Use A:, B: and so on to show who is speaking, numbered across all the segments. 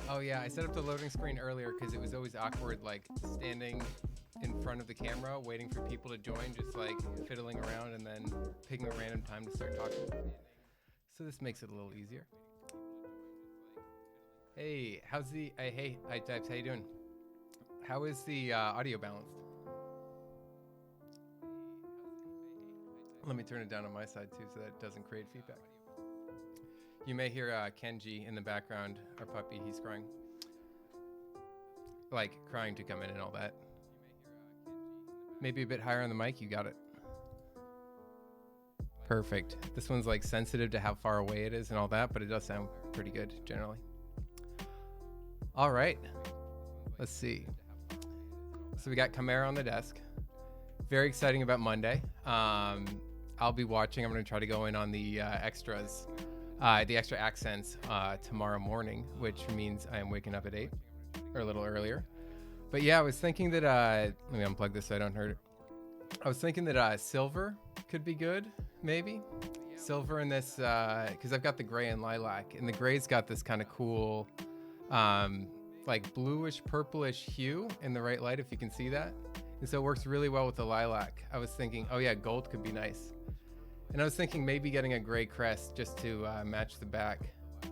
A: Oh yeah, I set up the loading screen earlier because it was always awkward, like standing in front of the camera, waiting for people to join, just like fiddling around and then picking a random time to start talking. So this makes it a little easier. Hey, how's the, hey, Types, how you doing? How is the audio balanced? Let me turn it down on my side too so that it doesn't create feedback. You may hear Kenji in the background, our puppy, he's crying. Like, crying to come in and all that. Maybe a bit higher on the mic, you got it. Perfect. This one's like sensitive to how far away it is and all that, but it does sound pretty good generally. All right, let's see. So we got Chimera on the desk. Very exciting about Monday. I'll be watching, I'm gonna try to go in on the extras. The extra accents tomorrow morning, which means I am waking up at 8 or a little earlier. But yeah, I was thinking that, let me unplug this so I don't hurt it. I was thinking that silver could be good, maybe. Silver in this, because I've got the gray and lilac, and the gray's got this kind of cool, like bluish, purplish hue in the right light, if you can see that. And so it works really well with the lilac. I was thinking, oh yeah, gold could be nice. And I was thinking maybe getting a gray crest just to match the back,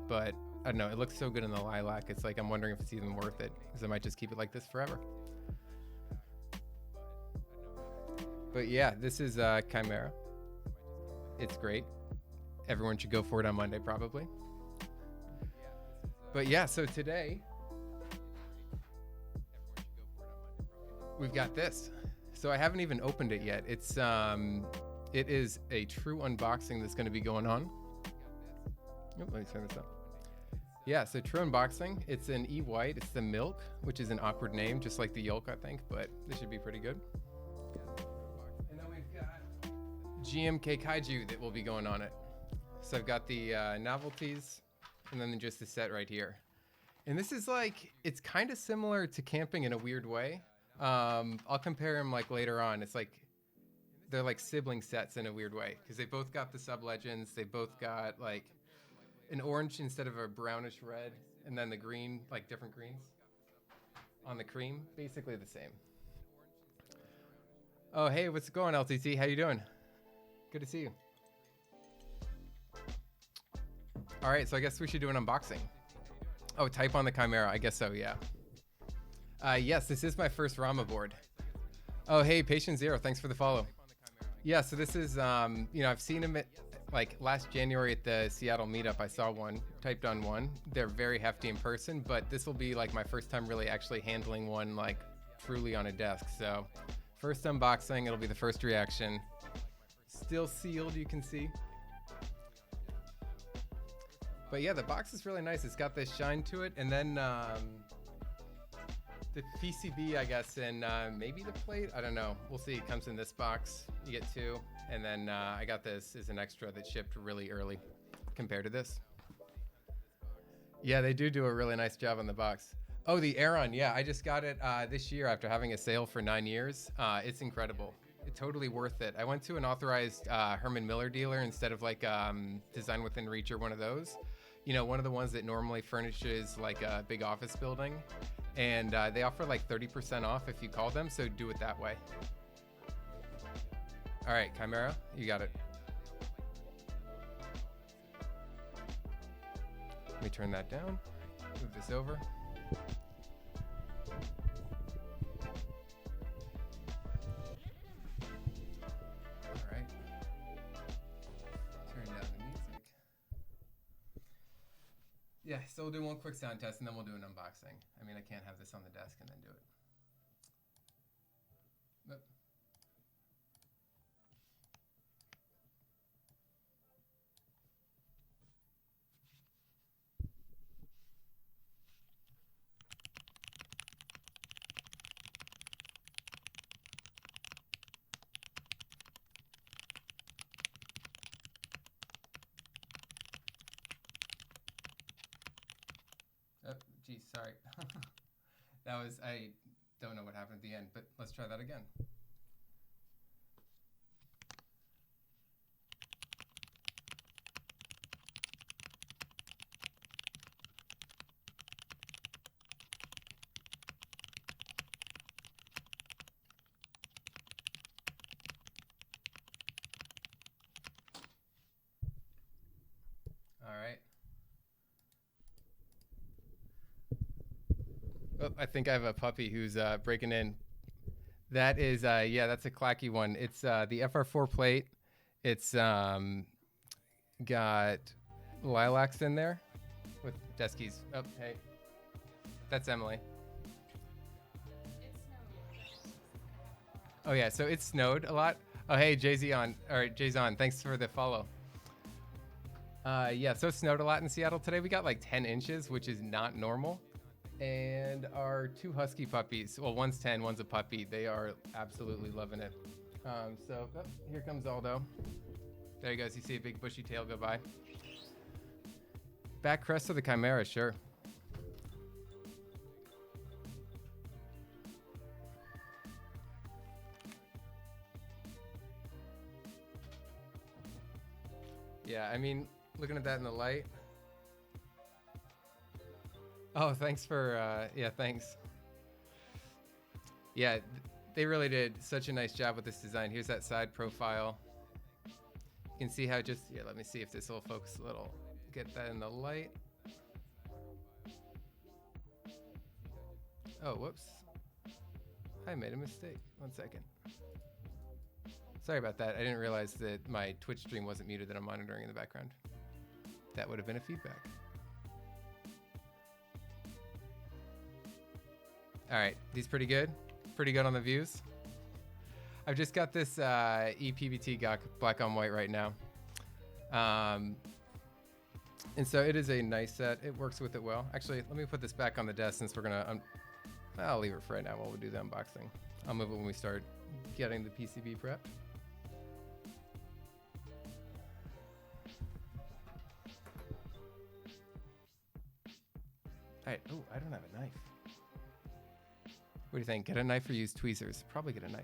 A: but I don't know, it looks so good in the lilac. It's like, I'm wondering if it's even worth it, because I might just keep it like this forever. But yeah, this is Chimera. It's great. Everyone should go for it on Monday, probably. But yeah, so today, we've got this. So I haven't even opened it yet. It's, it is a true unboxing that's going to be going on. Oh, let me turn this up. Yeah, so true unboxing. It's an E-White. It's the Milk, which is an awkward name, just like the yolk, I think, but this should be pretty good. And then we've got GMK Kaiju that will be going on it. So I've got the novelties, and then just the set right here. And this is like, it's kind of similar to camping in a weird way. I'll compare them like later on. It's like, they're like sibling sets in a weird way because they both got the sub-legends. They both got like an orange instead of a brownish red, and then the green, like different greens on the cream, basically the same. Oh, hey, what's going on, LTT? How you doing? Good to see you. All right, so I guess we should do an unboxing. Oh, type on the Chimera. I guess so, yeah. Yes, this is my first RAMA board. Oh, hey, Patient Zero, thanks for the follow. Yeah, so this is, you know, I've seen them at, like last January at the Seattle meetup. I saw one, typed on one. They're very hefty in person, but this will be like my first time really actually handling one like truly on a desk. So first unboxing, it'll be the first reaction. Still sealed, you can see. But yeah, the box is really nice. It's got this shine to it, and then the PCB, I guess, and maybe the plate. I don't know. We'll see. It comes in this box. You get two, and then I got this as an extra that shipped really early compared to this. Yeah, they do a really nice job on the box. Oh, the Aeron. Yeah, I just got it this year after having a sale for 9 years. It's incredible. It's totally worth it. I went to an authorized Herman Miller dealer instead of like Design Within Reach or one of those. You know, one of the ones that normally furnishes like a big office building. And they offer like 30% off if you call them, so do it that way. All right, Chimera, you got it. Let me turn that down, move this over. All right, turn down the music. Yeah, so we'll do one quick sound test and then we'll do an unboxing. I mean, I can't have this on the desk and then do it. Nope. Oh, geez, sorry. That was, I don't know what happened at the end, but let's try that again. All right. Oh, I think I have a puppy who's breaking in. That is, yeah, that's a clacky one. It's the FR4 plate. It's got lilacs in there with Deskeys. Oh, hey, that's Emily. Oh yeah, so it snowed a lot. Oh hey, Jay-Z on. All right, Jay's on. Thanks for the follow. Yeah, so it snowed a lot in Seattle today. We got like 10 inches, which is not normal. And our two husky puppies, well, one's 10, one's a puppy. They are absolutely loving it. So oh, here comes Aldo. There he goes. You see a big bushy tail go by. Back crest of the Chimera, sure. Yeah, I mean, looking at that in the light. Oh, thanks for, yeah, thanks. Yeah, they really did such a nice job with this design. Here's that side profile. You can see how just, yeah, let me see if this will focus a little. Get that in the light. Oh, whoops. I made a mistake. 1 second. Sorry about that. I didn't realize that my Twitch stream wasn't muted that I'm monitoring in the background. That would have been a feedback. All right, these pretty good? Pretty good on the views? I've just got this ePVT GOC black on white right now. And so it is a nice set. It works with it well. Actually, let me put this back on the desk since we're gonna, I'll leave it for right now while we do the unboxing. I'll move it when we start getting the PCB prepped. All right, oh, I don't have a knife. What do you think? Get a knife or use tweezers? Probably get a knife.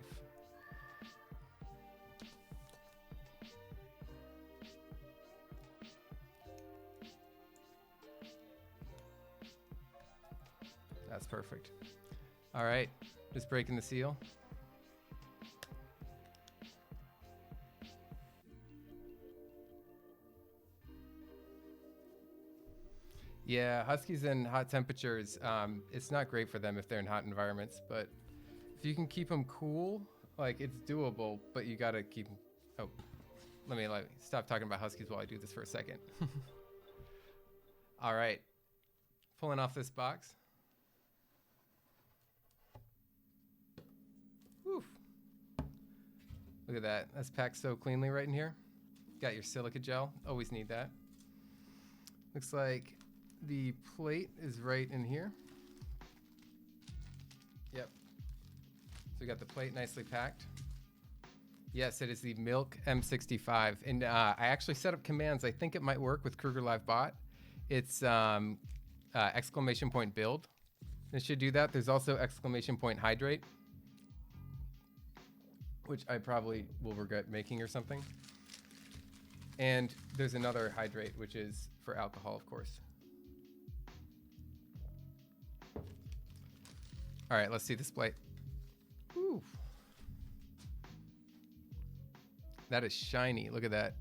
A: That's perfect. All right, just breaking the seal. Yeah, huskies in hot temperatures, it's not great for them if they're in hot environments, but if you can keep them cool, like it's doable, but you gotta keep them Oh, let me stop talking about Huskies while I do this for a second. All right, pulling off this box. Whew. Look at that. That's packed so cleanly right in here. Got your silica gel. Always need that. Looks like the plate is right in here. Yep. So we got the plate nicely packed. Yes, it is the Milk M65. And I actually set up commands. I think it might work with Kruger Live Bot. It's exclamation point build. It should do that. There's also exclamation point hydrate, which I probably will regret making or something. And there's another hydrate, which is for alcohol, of course. All right, let's see this plate. Whew. That is shiny. Look at that.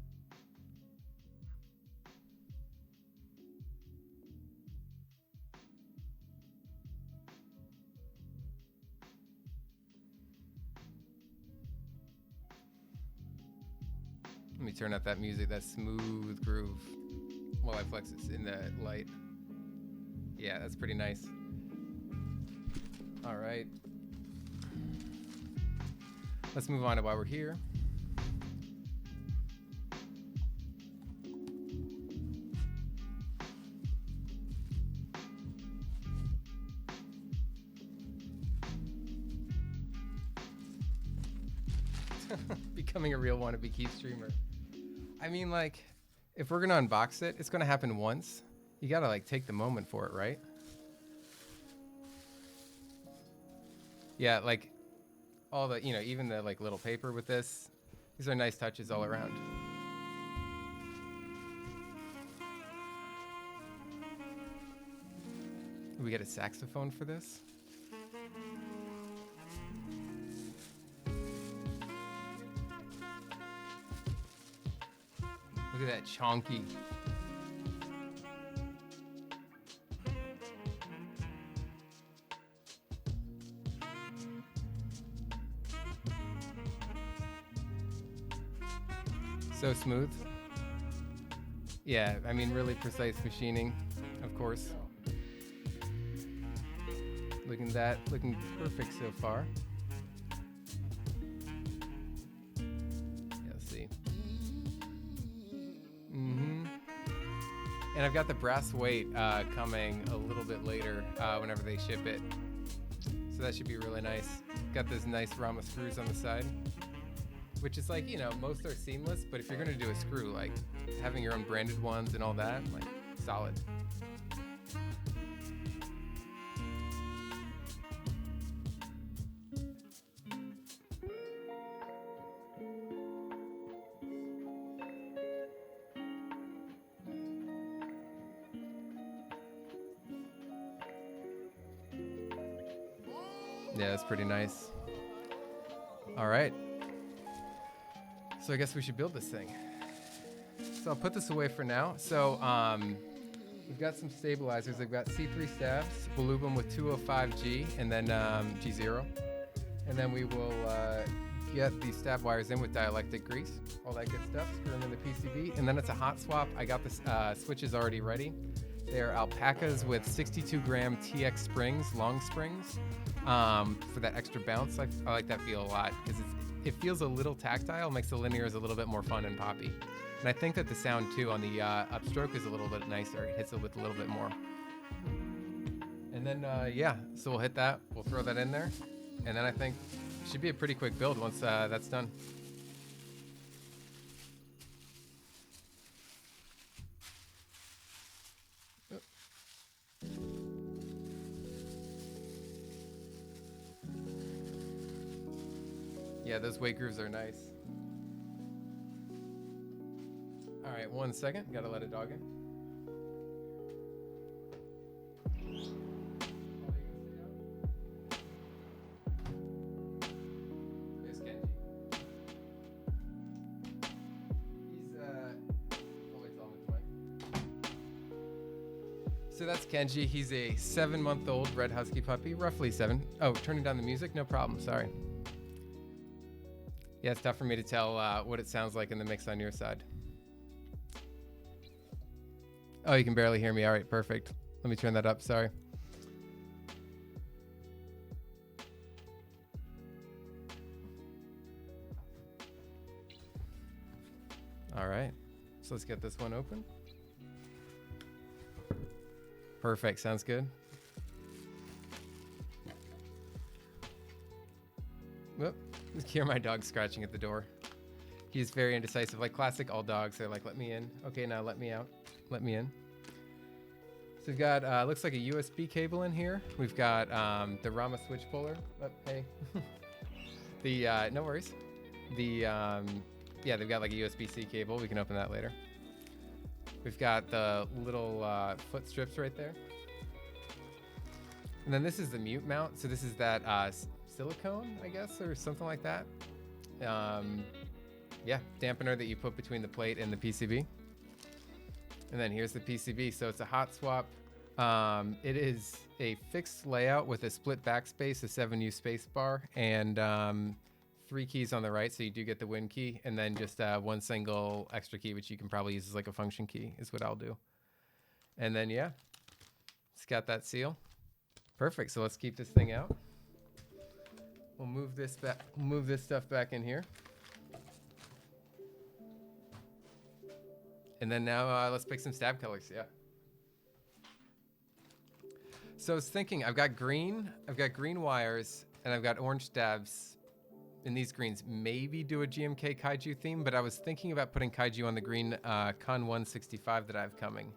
A: Let me turn up that music, that smooth groove, while I flex it in the light. Yeah, that's pretty nice. All right. Let's move on to why we're here. Becoming a real wannabe Keith streamer. I mean, like, if we're gonna unbox it, it's gonna happen once. You gotta like take the moment for it, right? Yeah, like all the, you know, even the like little paper with this, these are nice touches all around. We get a saxophone for this. Look at that chonky. So smooth. Yeah, I mean, really precise machining, of course. Looking perfect so far. Yeah, let's see. And I've got the brass weight coming a little bit later whenever they ship it. So that should be really nice. Got those nice RAMA screws on the side, which is like, you know, most are seamless, but if you're gonna do a screw, like having your own branded ones and all that, like solid. Yeah, that's pretty nice. All right. So I guess we should build this thing. So I'll put this away for now. So we've got some stabilizers. They've got C3 stabs. We'll lube them with 205G and then G0. And then we will get the stab wires in with dielectric grease. All that good stuff. Screw them in the PCB. And then it's a hot swap. I got the switches already ready. They're Alpacas with 62 gram TX springs, long springs, for that extra bounce. I like that feel a lot because it feels a little tactile, makes the linears a little bit more fun and poppy. And I think that the sound too on the upstroke is a little bit nicer. It hits it with a little bit more. And then, yeah, so we'll hit that. We'll throw that in there. And then I think it should be a pretty quick build once that's done. Yeah, those weight grooves are nice. All right, 1 second. Gotta let it dog in. There's Kenji. He's oh wait, on with the mic. So that's Kenji. He's a 7-month-old red husky puppy, roughly 7. Oh, turning down the music? No problem. Sorry. Yeah, it's tough for me to tell what it sounds like in the mix on your side. Oh, you can barely hear me. All right, perfect. Let me turn that up. Sorry. All right, so let's get this one open. Perfect, sounds good. Whoop, hear my dog scratching at the door. He's very indecisive, like classic all dogs. They're like, let me in. Okay, now let me out. Let me in. So we've got, looks like a USB cable in here. We've got the RAMA switch puller. Oh, hey. The, no worries. The, yeah, they've got like a USB-C cable. We can open that later. We've got the little foot strips right there. And then this is the mute mount. So this is that silicone, I guess, or something like that. Yeah, dampener that you put between the plate and the PCB. And then here's the PCB. So it's a hot swap. It is a fixed layout with a split backspace, a 7U space bar, and 3 keys on the right. So you do get the win key, and then just one single extra key, which you can probably use as like a function key is what I'll do. And then, yeah, it's got that seal. Perfect. So let's keep this thing out. We'll move this back, move this stuff back in here. And then now let's pick some stab colors. Yeah. So I was thinking, I've got green wires, and I've got orange stabs. In these greens, maybe do a GMK Kaiju theme, but I was thinking about putting Kaiju on the green Con 165 that I have coming.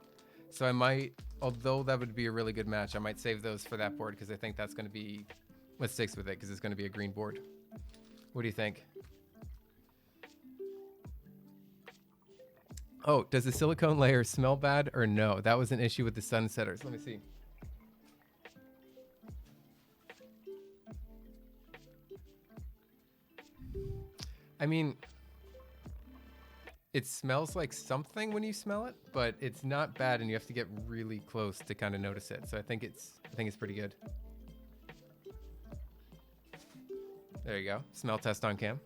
A: So I might, although that would be a really good match, I might save those for that board because I think that's going to be what sticks with it because it's going to be a green board. What do you think? Oh, does the silicone layer smell bad or no? That was an issue with the sunsetters. Let me see. I mean, it smells like something when you smell it, but it's not bad, and you have to get really close to kind of notice it. So I think it's pretty good. There you go. Smell test on cam.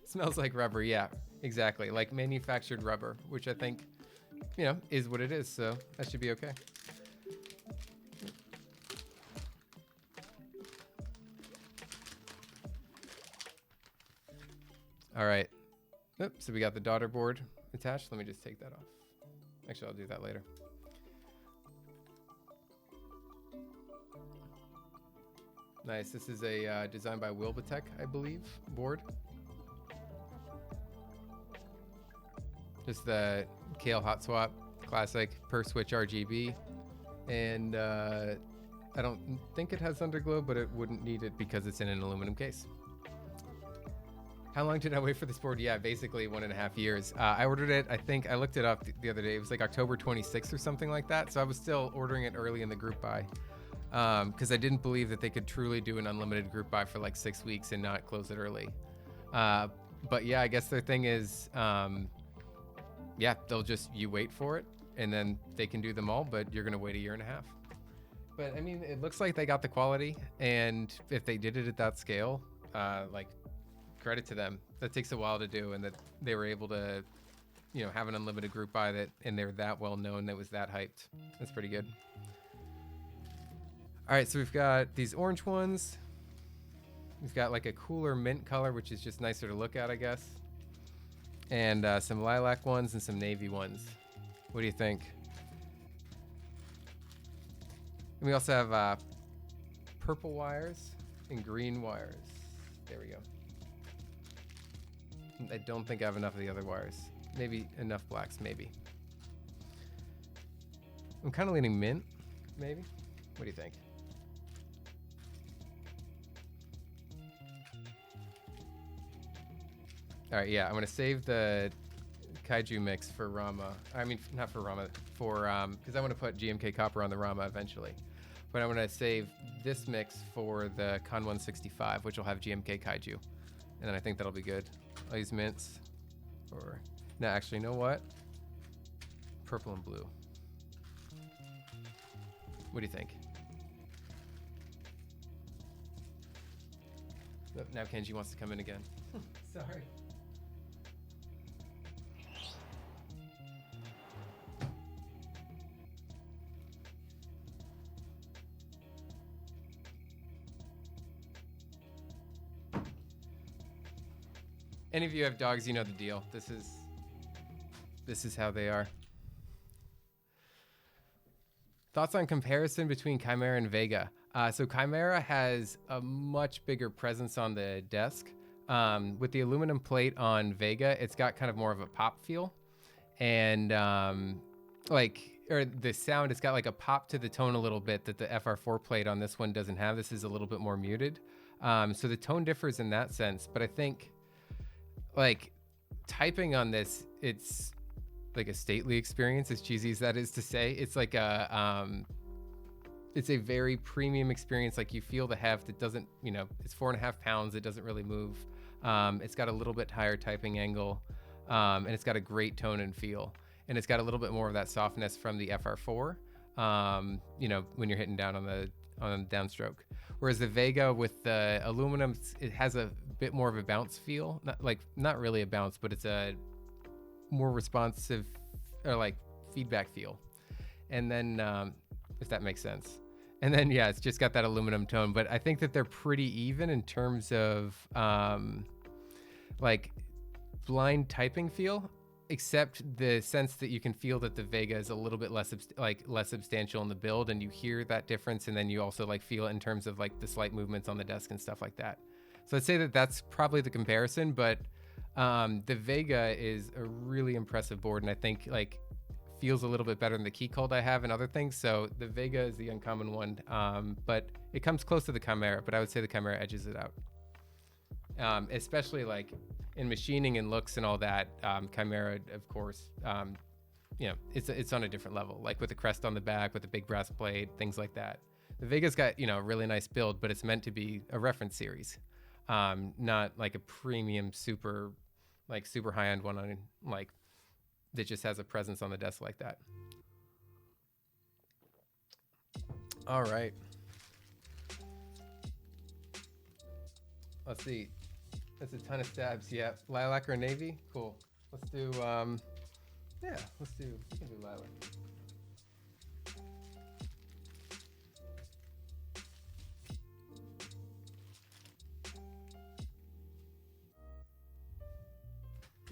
A: Smells like rubber. Yeah, exactly. Like manufactured rubber, which I think, you know, is what it is. So that should be okay. All right. Oops, so we got the daughter board attached. Let me just take that off. Actually, I'll do that later. Nice. This is a designed by Wilbatech, I believe, board. Just the Kale Hot Swap, classic per switch RGB. And I don't think it has underglow, but it wouldn't need it because it's in an aluminum case. How long did I wait for this board? Yeah, basically 1.5 years. I ordered it, I think, I looked it up the other day. It was like October 26th or something like that. So I was still ordering it early in the group buy because I didn't believe that they could truly do an unlimited group buy for like 6 weeks and not close it early. But yeah, I guess their thing is, yeah, they'll just, you wait for it and then they can do them all, but you're going to wait 1.5 years. But I mean, it looks like they got the quality, and if they did it at that scale, like, credit to them. That takes a while to do, and that they were able to, you know, have an unlimited group buy that, and they're that well known, that was that hyped. That's pretty good. All right, so we've got these orange ones. We've got like a cooler mint color, which is just nicer to look at, I guess. And some lilac ones and some navy ones. What do you think? And we also have purple wires and green wires. There we go. I don't think I have enough of the other wires. Maybe enough blacks, maybe. I'm kind of leaning mint, maybe. What do you think? All right, yeah, I'm gonna save the Kaiju mix for RAMA. I mean, not for RAMA, for, because I want to put GMK copper on the RAMA eventually. But I'm gonna save this mix for the Con 165, which will have GMK Kaiju. And then I think that'll be good. I'll use mints, or, no, actually, you know what? Purple and blue. What do you think? Oh, now Kenji wants to come in again. Sorry. Any of you have dogs, you know the deal. This is how they are. Thoughts on comparison between Chimera and Vega. So Chimera has a much bigger presence on the desk. With the aluminum plate on Vega, it's got kind of more of a pop feel. And or the sound, it's got like a pop to the tone a little bit that the FR4 plate on this one doesn't have. This is a little bit more muted. So the tone differs in that sense. But I think like typing on this, it's like a stately experience, as cheesy as that is to say. It's like it's a very premium experience. Like you feel the heft. It doesn't, it's 4.5 pounds. It doesn't really move. It's got a little bit higher typing angle, and it's got a great tone and feel. And it's got a little bit more of that softness from the FR4, when you're hitting down on the downstroke. Whereas the Vega with the aluminum, it has a bit more of a bounce feel. Not really a bounce, but it's a more responsive or like feedback feel. And then, if that makes sense. And then, yeah, it's just got that aluminum tone. But I think that they're pretty even in terms of like blind typing feel, except the sense that you can feel that the Vega is a little bit less substantial in the build, and you hear that difference. And then you also like feel it in terms of like the slight movements on the desk and stuff like that. So I'd say that that's probably the comparison, but the Vega is a really impressive board, and I think like feels a little bit better than the Key Cold I have and other things. So the Vega is the uncommon one, but it comes close to the Chimera, but I would say the Chimera edges it out. Especially like in machining and looks and all that, Chimera, of course, it's on a different level, like with the crest on the back, with the big brass plate, things like that. The Vega's got, a really nice build, but it's meant to be a reference series, not like a premium super high-end one on like that just has a presence on the desk like that. All right. Let's see. That's a ton of stabs. Yeah. Lilac or navy? Cool. Let's do, we can do lilac.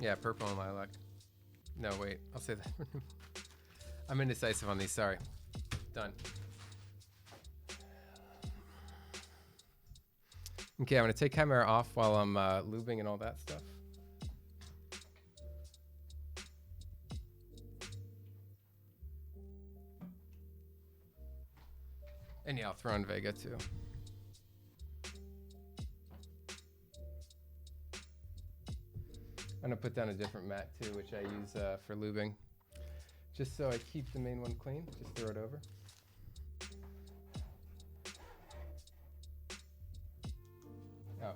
A: Yeah, purple and lilac. No, wait, I'll say that. I'm indecisive on these, sorry. Done. Okay, I'm gonna take Chimera off while I'm lubing and all that stuff. And yeah, I'll throw in Vega too. I'm gonna put down a different mat too, which I use for lubing. Just so I keep the main one clean, just throw it over. Oh,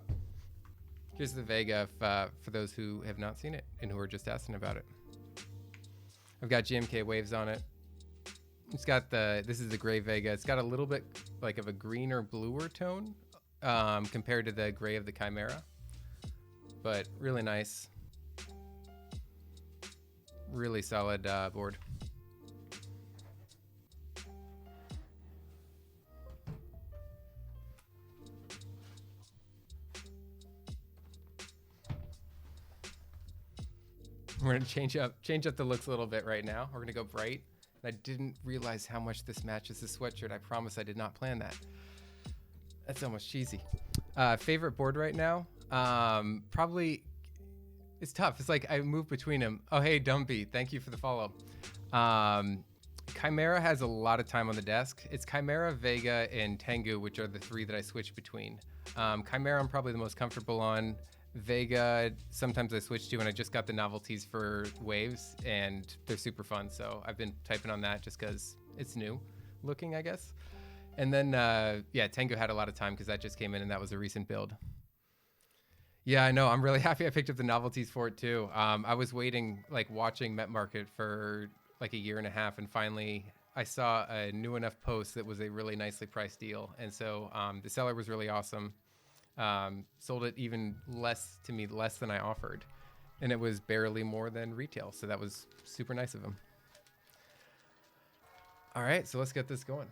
A: here's the Vega for those who have not seen it and who are just asking about it. I've got GMK waves on it. It's got this is the gray Vega. It's got a little bit like of a greener, bluer tone compared to the gray of the Chimera, but really nice. Really solid board. We're gonna change up the looks a little bit right now. We're gonna go bright. And I didn't realize how much this matches the sweatshirt. I promise I did not plan that. That's almost cheesy. Favorite board right now? Probably. It's tough. It's like I move between them. Oh, hey, Dumpy. Thank you for the follow. Chimera has a lot of time on the desk. It's Chimera, Vega, and Tengu, which are the three that I switch between. Chimera I'm probably the most comfortable on. Vega, sometimes I switch to, and I just got the novelties for waves, and they're super fun. So I've been typing on that just because it's new looking, I guess. And then, Tengu had a lot of time because that just came in, and that was a recent build. Yeah, I know. I'm really happy I picked up the novelties for it too. I was waiting, watching Met Market for like a year and a half, and finally I saw a new enough post that was a really nicely priced deal. And so the seller was really awesome. Sold it even less to me, less than I offered. And it was barely more than retail. So that was super nice of him. All right, so let's get this going.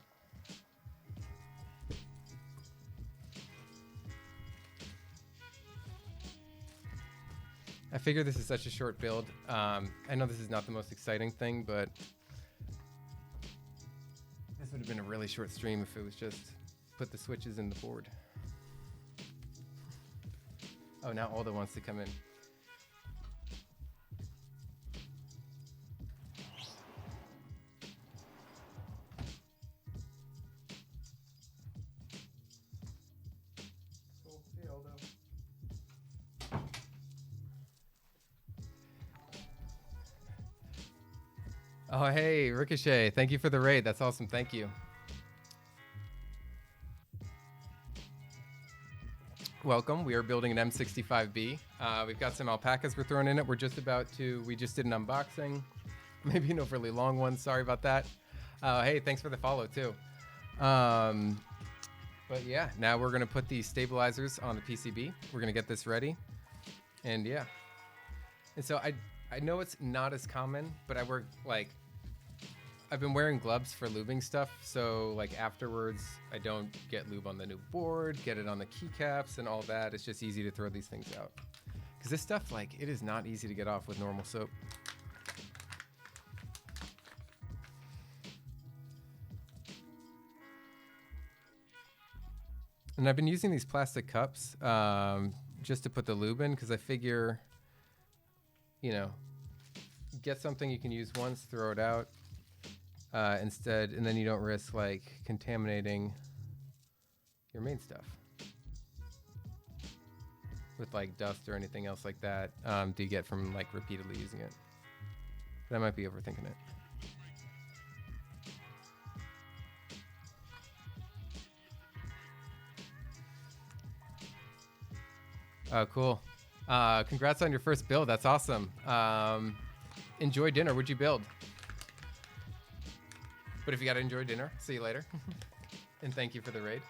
A: I figure this is such a short build. I know this is not the most exciting thing, but this would have been a really short stream if it was just put the switches in the board. Oh, now Aldo wants to come in. Cool. Hey, Aldo. Oh, hey, Ricochet. Thank you for the raid. That's awesome. Thank you. Welcome. We are building an M65-B. We've got some alpacas we're throwing in it. We just did an unboxing. Maybe an overly long one. Sorry about that. Hey, thanks for the follow too. But yeah, now we're going to put the stabilizers on the PCB. We're going to get this ready. And yeah. And so I know it's not as common, but I've been wearing gloves for lubing stuff, so like afterwards I don't get lube on the new board, get it on the keycaps and all that. It's just easy to throw these things out. Because this stuff, like, it is not easy to get off with normal soap. And I've been using these plastic cups just to put the lube in, because I figure, you know, get something you can use once, throw it out. Instead, and then you don't risk like contaminating your main stuff with like dust or anything else like that. Do you get from like repeatedly using it? But I might be overthinking it. Oh, cool. Congrats on your first build. That's awesome. Enjoy dinner. What'd you build? But if you got to enjoy dinner, see you later. And thank you for the raid.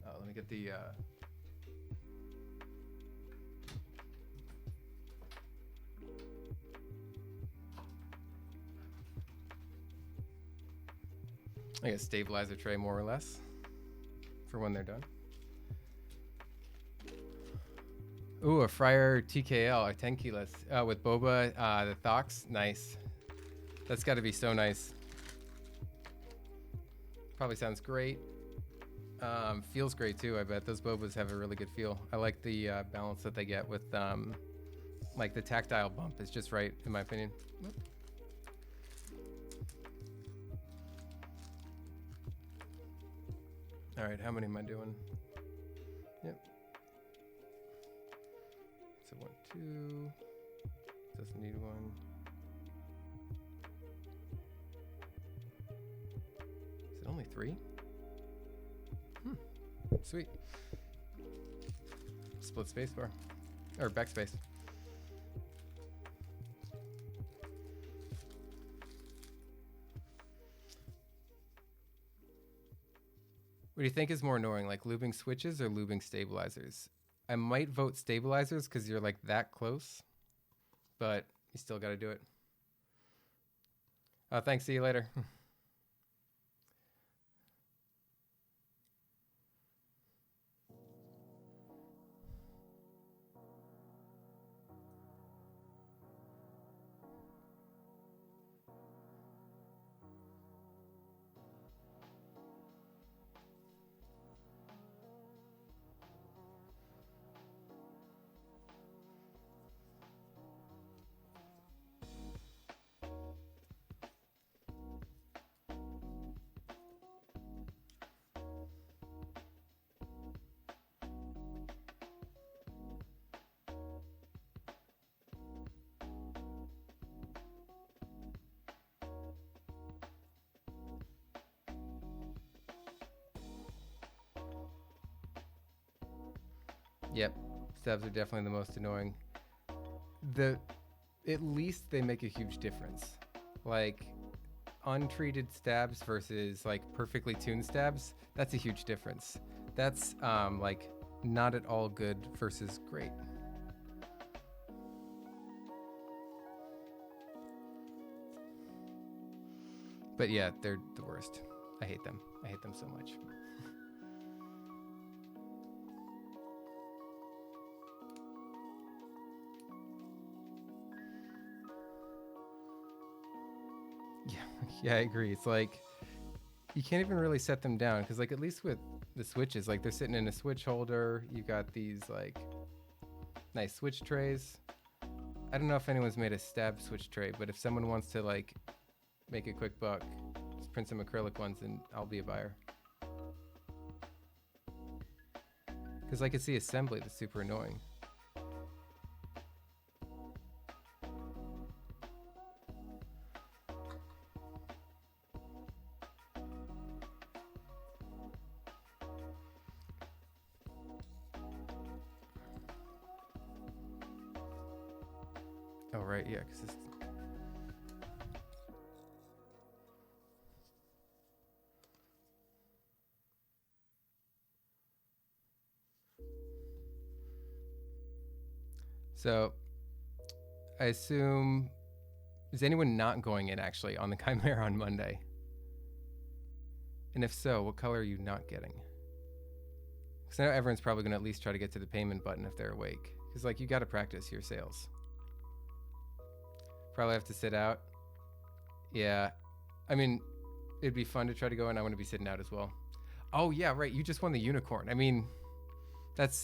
A: Oh, let me get the... I guess stabilizer tray more or less for when they're done. Ooh, a Fryer TKL, a 10 keyless with boba, the Thox. Nice. That's got to be so nice. Probably sounds great. Feels great too, I bet. Those bobas have a really good feel. I like the balance that they get with like the tactile bump is just right, in my opinion. All right, how many am I doing? Yep. So 1, 2. Doesn't need one. Is it only 3? Sweet. Split spacebar. Or backspace. What do you think is more annoying, like lubing switches or lubing stabilizers? I might vote stabilizers because you're like that close, but you still got to do it. Oh, thanks. See you later. Yep, stubs are definitely the most annoying. at least they make a huge difference. Like untreated stabs versus like perfectly tuned stabs, that's a huge difference. That's like not at all good versus great. But yeah, they're the worst. I hate them. I hate them so much. Yeah, I agree. It's like you can't even really set them down because like at least with the switches, like they're sitting in a switch holder. You got these like nice switch trays. I don't know if anyone's made a stab switch tray, but if someone wants to like make a quick buck, just print some acrylic ones and I'll be a buyer. Because like it's the assembly that's super annoying. Oh, right, yeah, because it's... So, I assume... Is anyone not going in, actually, on the Chimera on Monday? And if so, what color are you not getting? Because I know everyone's probably going to at least try to get to the payment button if they're awake. Because, like, you got to practice your sales. Probably have to sit out. Yeah. I mean, it'd be fun to try to go in. I want to be sitting out as well. Oh, yeah, right. You just won the unicorn. I mean, that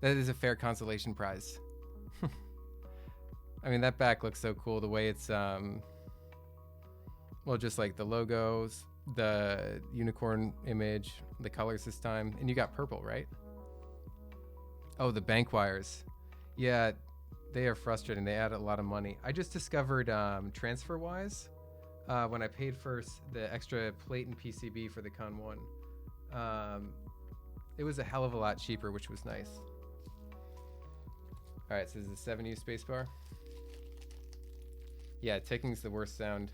A: is a fair consolation prize. I mean, that back looks so cool. The way it's, well, just like the logos, the unicorn image, the colors this time. And you got purple, right? Oh, the bank wires. Yeah, they are frustrating. They add a lot of money. I just discovered TransferWise when I paid for the extra plate and PCB for the Con 1. It was a hell of a lot cheaper, which was nice. All right, so this is a 7U spacebar. Yeah, ticking's the worst sound.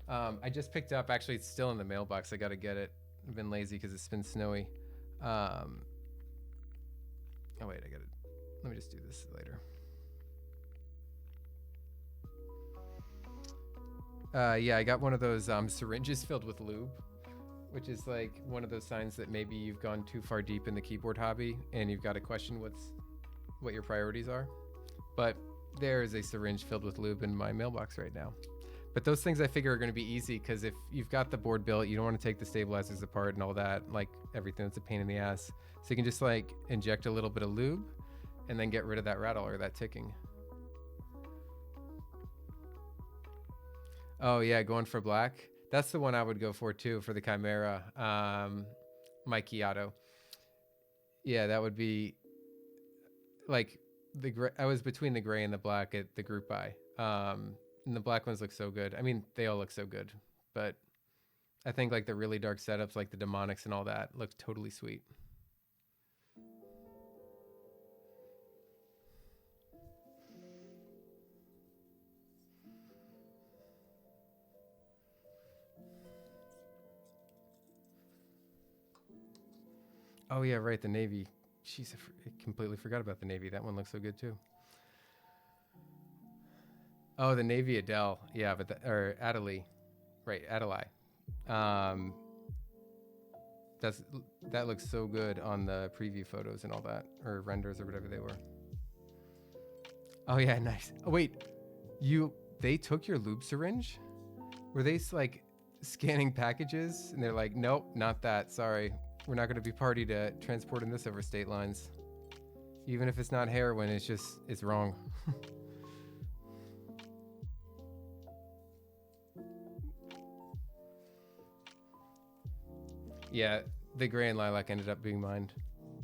A: I just picked up, actually it's still in the mailbox. I gotta get it. I've been lazy because it's been snowy. Oh wait, let me just do this later. Yeah, I got one of those syringes filled with lube, which is like one of those signs that maybe you've gone too far deep in the keyboard hobby and you've got to question what your priorities are. But there is a syringe filled with lube in my mailbox right now. But those things I figure are going to be easy because if you've got the board built, you don't want to take the stabilizers apart and all that, like everything that's a pain in the ass. So you can just like inject a little bit of lube and then get rid of that rattle or that ticking. Oh yeah, going for black. That's the one I would go for too for the Chimera. My Kiato. Yeah, that would be like the gray. I was between the gray and the black at the group buy. And the black ones look so good. I mean, they all look so good, but I think like the really dark setups, like the demonics and all that, look totally sweet. Oh yeah, right, the navy. Jeez, I completely forgot about the navy. That one looks so good too. Oh, the navy Adele. Yeah, but or Adelie. Right, Adelie. That looks so good on the preview photos and all that, or renders or whatever they were. Oh yeah, nice. Oh wait, they took your lube syringe? Were they like scanning packages and they're like, nope, not that. Sorry, we're not going to be party to transporting this over state lines. Even if it's not heroin, it's wrong. Yeah, the gray and lilac ended up being mine.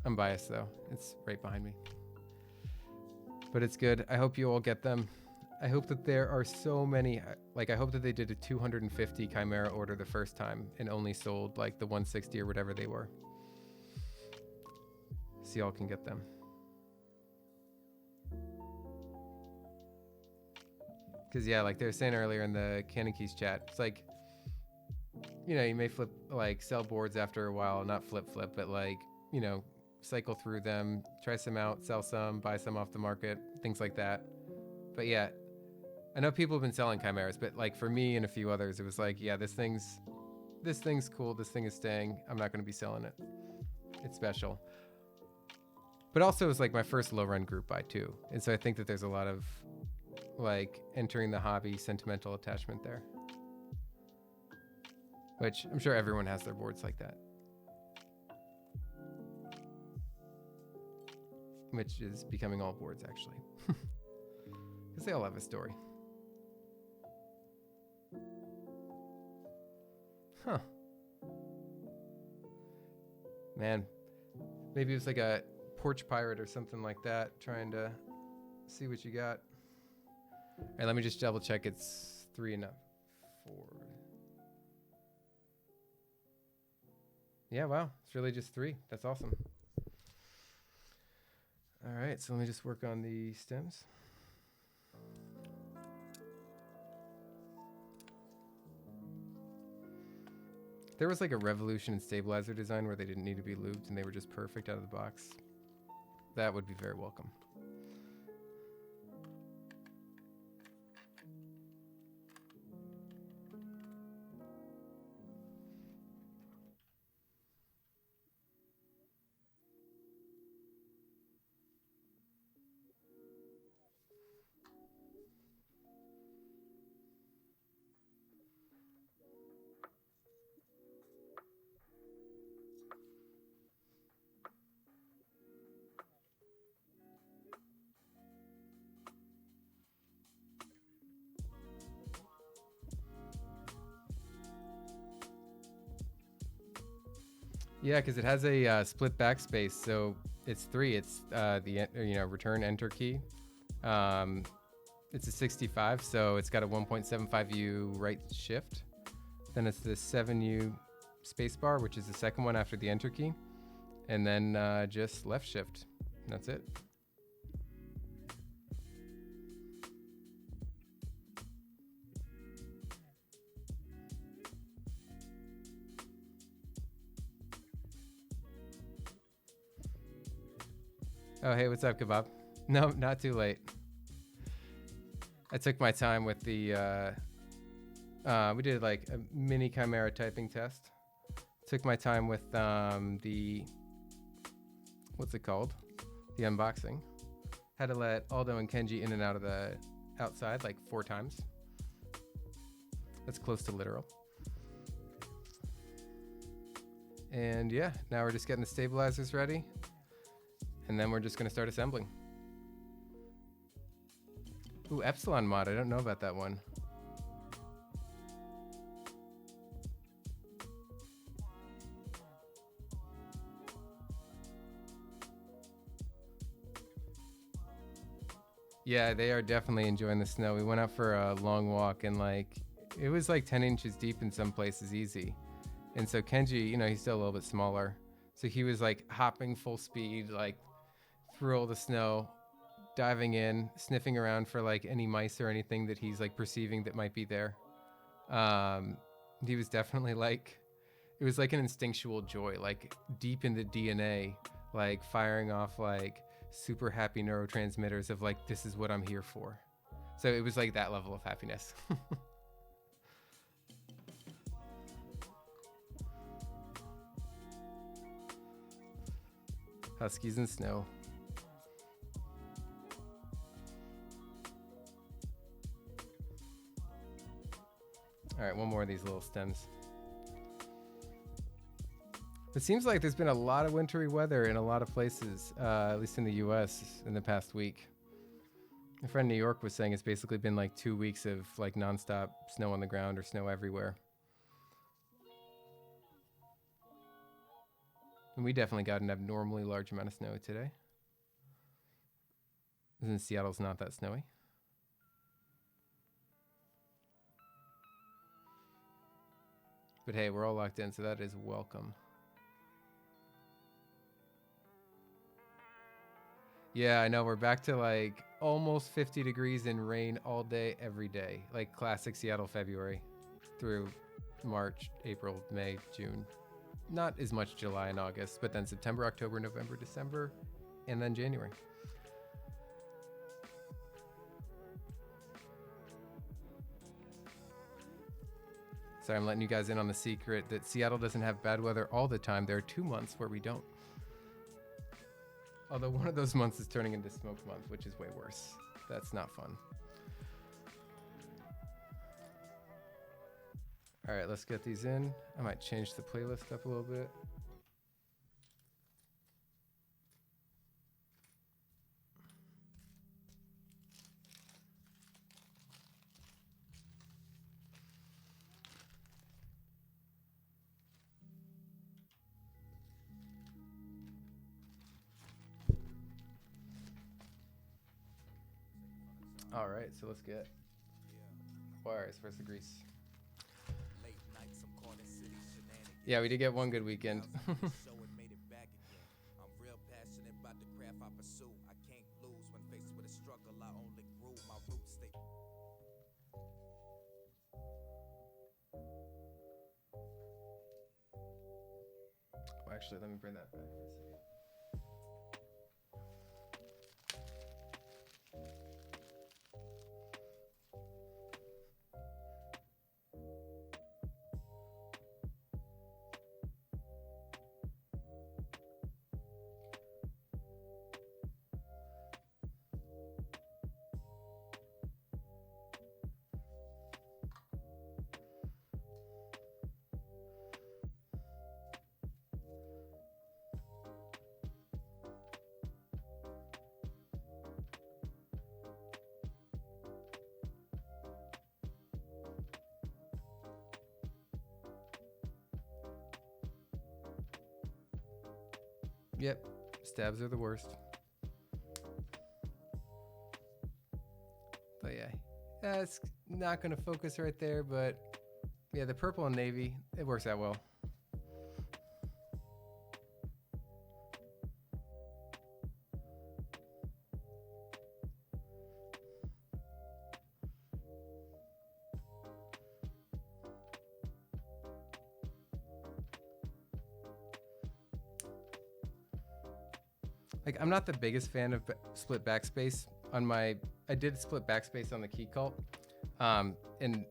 A: I'm biased though. It's right behind me. But it's good. I hope you all get them. I hope that there are so many. Like, I hope that they did a 250 Chimera order the first time and only sold like the 160 or whatever they were. So y'all can get them. Because yeah, like they were saying earlier in the Cannon Keys chat, it's like, you know, you may flip, like sell boards after a while, not flip, but like, you know, cycle through them, try some out, sell some, buy some off the market, things like that. But yeah, I know people have been selling Chimeras, but like for me and a few others, it was like, yeah, this thing's cool. This thing is staying. I'm not going to be selling it. It's special. But also it was like my first low run group buy too. And so I think that there's a lot of like entering the hobby sentimental attachment there, which I'm sure everyone has their boards like that, which is becoming all boards actually, because they all have a story. Huh. Man, maybe it was like a porch pirate or something like that, trying to see what you got. All right, let me just double check. It's 3 and 4. Yeah, wow. It's really just 3. That's awesome. All right, so let me just work on the stems. There was like a revolution in stabilizer design where they didn't need to be lubed and they were just perfect out of the box. That would be very welcome. Yeah, because it has a split backspace, so it's 3. It's the return enter key. It's a 65, so it's got a 1.75U right shift. Then it's the 7U spacebar, which is the second one after the enter key, and then just left shift. And that's it. Oh, hey, what's up, Kebab? No, not too late. I took my time with the, we did like a mini Chimera typing test. Took my time with the, what's it called? The unboxing. Had to let Aldo and Kenji in and out of the outside like 4 times. That's close to literal. And yeah, now we're just getting the stabilizers ready. And then we're just gonna start assembling. Ooh, Epsilon mod, I don't know about that one. Yeah, they are definitely enjoying the snow. We went out for a long walk and like, it was like 10 inches deep in some places easy. And so Kenji, you know, he's still a little bit smaller. So he was like hopping full speed, like through all the snow, diving in, sniffing around for like any mice or anything that he's like perceiving that might be there. He was definitely like, it was like an instinctual joy, like deep in the DNA, like firing off like super happy neurotransmitters of like, this is what I'm here for. So it was like that level of happiness. Huskies and snow. All right, one more of these little stems. It seems like there's been a lot of wintry weather in a lot of places, at least in the US in the past week. My friend in New York was saying it's basically been like 2 weeks of like nonstop snow on the ground or snow everywhere. And we definitely got an abnormally large amount of snow today. And Seattle's not that snowy. But hey, we're all locked in, so that is welcome. Yeah, I know, we're back to like almost 50 degrees and rain all day, every day. Like classic Seattle February through March, April, May, June. Not as much July and August, but then September, October, November, December, and then January. Sorry, I'm letting you guys in on the secret that Seattle doesn't have bad weather all the time. There are 2 months where we don't. Although one of those months is turning into smoke month, which is way worse. That's not fun. All right, let's get these in. I might change the playlist up a little bit. All right, so let's get wires. Where's the grease? Yeah, we did get one good weekend. Oh, actually, let me bring that back for a second. Yep, stabs are the worst. But yeah, it's not going to focus right there, but yeah, the purple and navy, it works out well. Like, I'm not the biggest fan of split backspace on my, I did split backspace on the key cult. And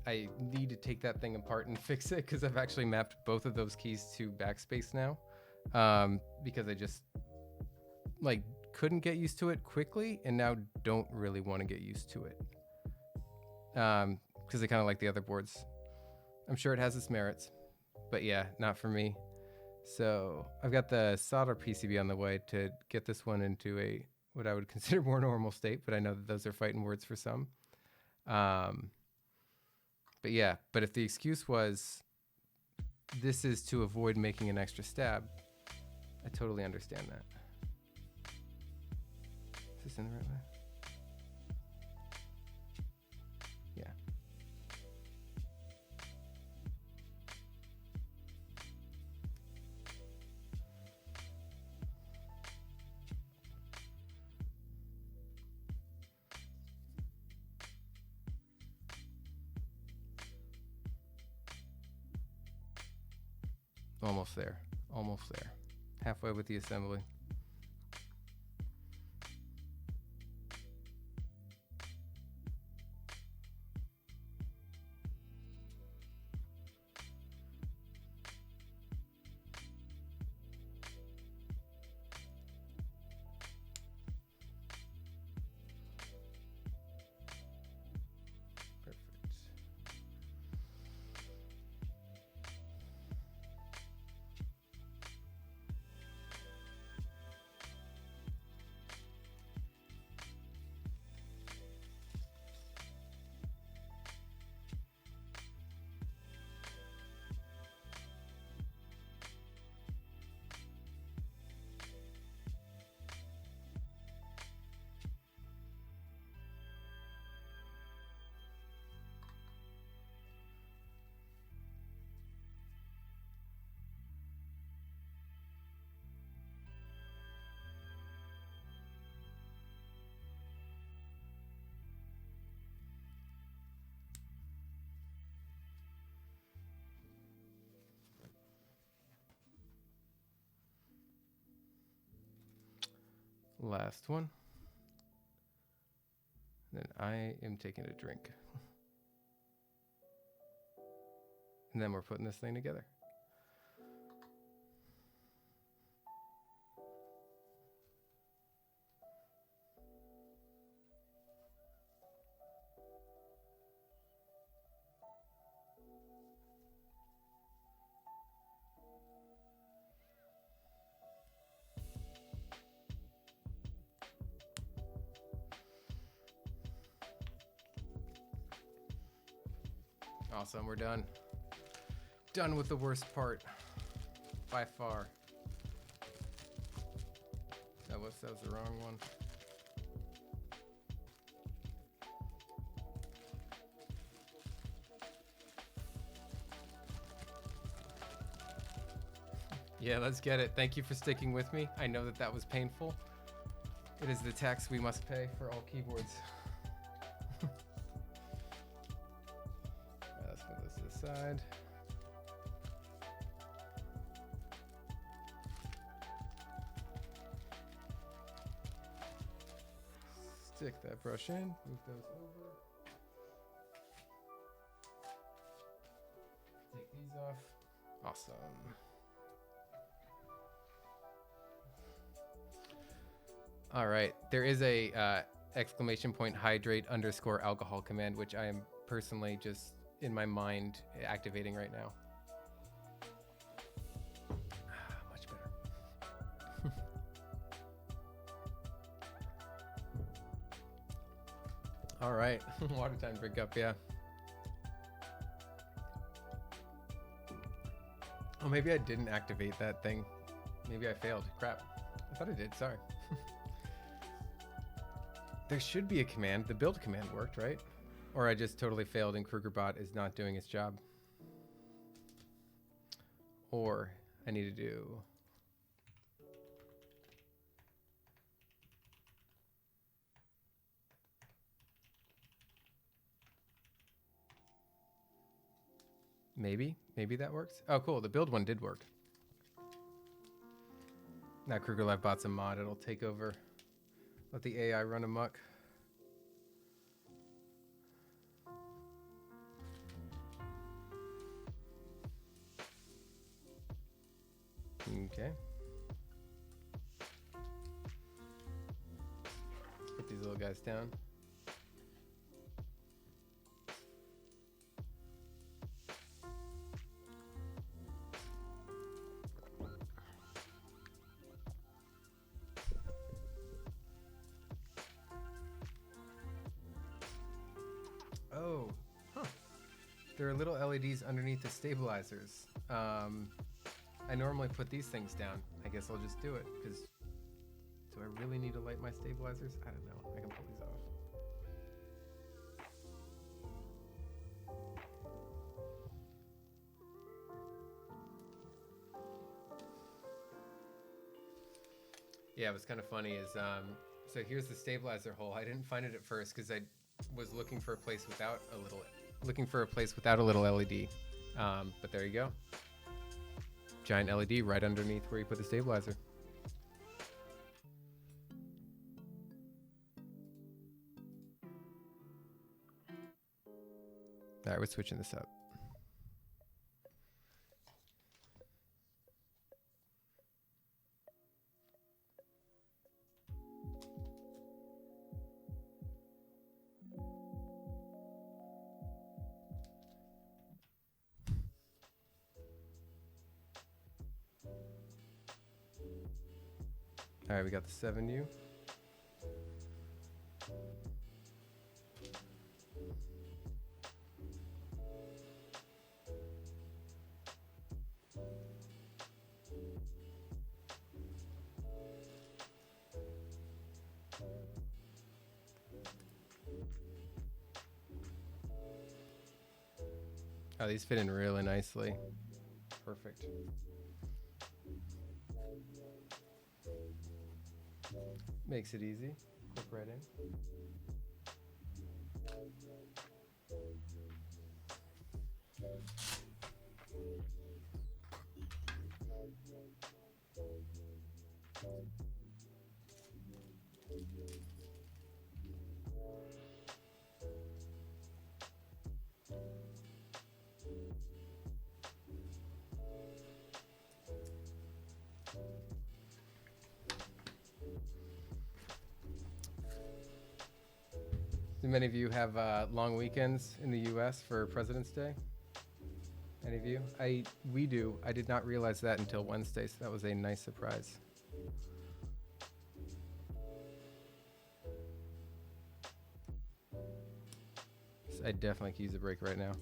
A: I need to take that thing apart and fix it because I've actually mapped both of those keys to backspace now. Because I just like couldn't get used to it quickly and now don't really want to get used to it. Because I kind of like the other boards. I'm sure it has its merits, but yeah, not for me. So I've got the solder PCB on the way to get this one into a what I would consider more normal state, but I know that those are fighting words for some. But yeah, but if the excuse was this is to avoid making an extra stab, I totally understand that. Is this in the right way? Yeah. Almost there. Almost there. Halfway with the assembly. Last one. Then I am taking a drink. And then we're putting this thing together. Awesome, we're done. Done with the worst part, by far. That was the wrong one. Yeah, let's get it. Thank you for sticking with me. I know that that was painful. It is the tax we must pay for all keyboards. Let's put this to the side. Stick that brush in, move those over. Take these off. Awesome. All right, there is a exclamation point hydrate underscore alcohol command, which I am personally just in my mind activating right now. Much better. All right, water time drink up, yeah. Oh, maybe I didn't activate that thing. Maybe I failed. Crap. I thought I did, sorry. There should be a command. The build command worked, right? Or I just totally failed and KrugerBot is not doing its job. Or I need to do... Maybe that works. Oh, cool. The build one did work. Now KrugerLiveBot's a mod. It'll take over. Let the AI run amok. Okay. Put these little guys down. Oh, huh. There are little LEDs underneath the stabilizers. I normally put these things down. I guess I'll just do it, because do I really need to light my stabilizers? I don't know. I can pull these off. Yeah, what's kind of funny is, so here's the stabilizer hole. I didn't find it at first because I was looking for a place without a little LED. But there you go. Giant LED right underneath where you put the stabilizer. All right, we're switching this up. All right, we got the 7U. Oh, these fit in really nicely. Perfect. Makes it easy. Click right in. many of you have long weekends in the U.S. for President's Day? Any of you? We do. I did not realize that until Wednesday, so that was a nice surprise. So I definitely could use a break right now.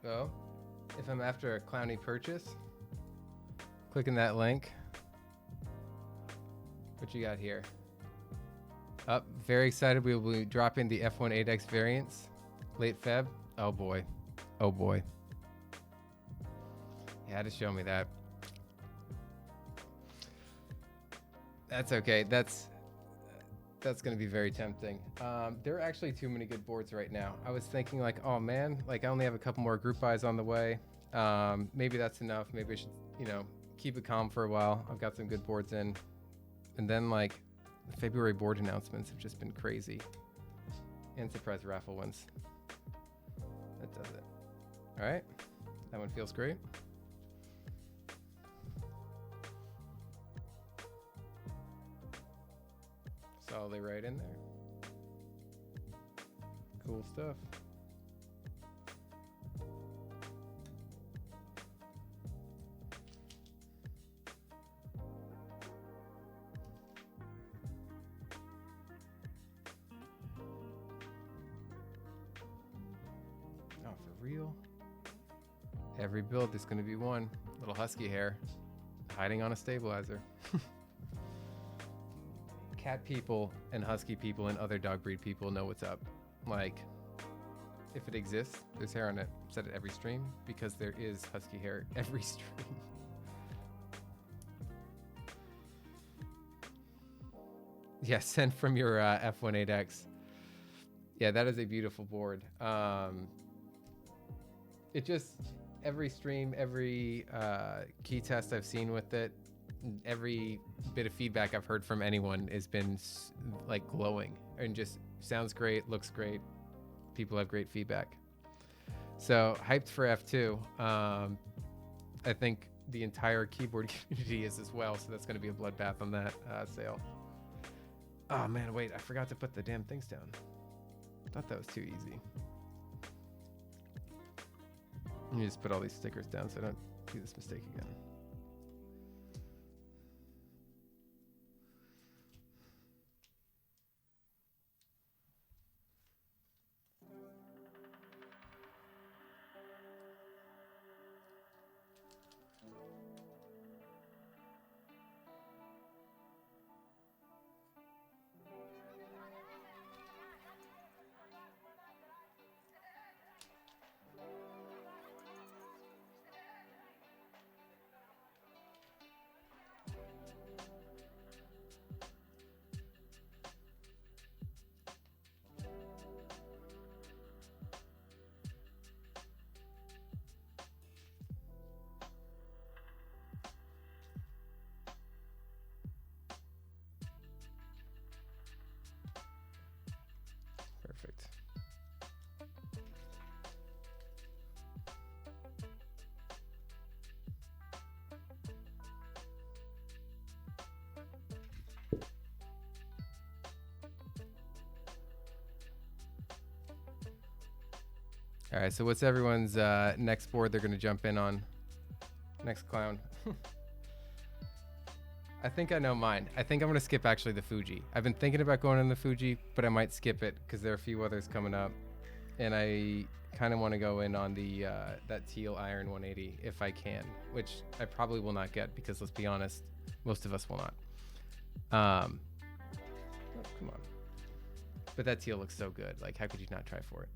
A: So, if I'm after a clowny purchase, clicking that link. What you got here? Very excited. We will be dropping the F1.8X variants late Feb. Oh boy. Oh boy. You had to show me that. That's okay. That's going to be very tempting. There are actually too many good boards right now. I was thinking like, oh man, like I only have a couple more group buys on the way. Maybe that's enough. Maybe I should, keep it calm for a while. I've got some good boards in. And then like the February board announcements have just been crazy. And surprise raffle ones. That does it. All right. That one feels great. Solidly right in there. Cool stuff. Oh, for real? Every build, there's going to be one little husky hair hiding on a stabilizer. Cat people and husky people and other dog breed people know what's up. Like, if it exists, there's hair on it. I've said it every stream because there is husky hair every stream. Yeah, sent from your F1.8X. Yeah, that is a beautiful board. It just, every stream, every key test I've seen with it, every bit of feedback I've heard from anyone has been like glowing and just sounds great, looks great. People have great feedback. So hyped for F2. I think the entire keyboard community is as well. So that's going to be a bloodbath on that sale. Oh man, wait, I forgot to put the damn things down. Thought that was too easy. Let me just put all these stickers down so I don't do this mistake again. Perfect. All right, so what's everyone's next board they're going to jump in on? Next clown. I think I know mine. I think I'm going to skip actually the Fuji. I've been thinking about going on the Fuji, but I might skip it because there are a few others coming up. And I kind of want to go in on the that teal iron 180 if I can, which I probably will not get because let's be honest, most of us will not. Oh, come on. But that teal looks so good. Like, how could you not try for it?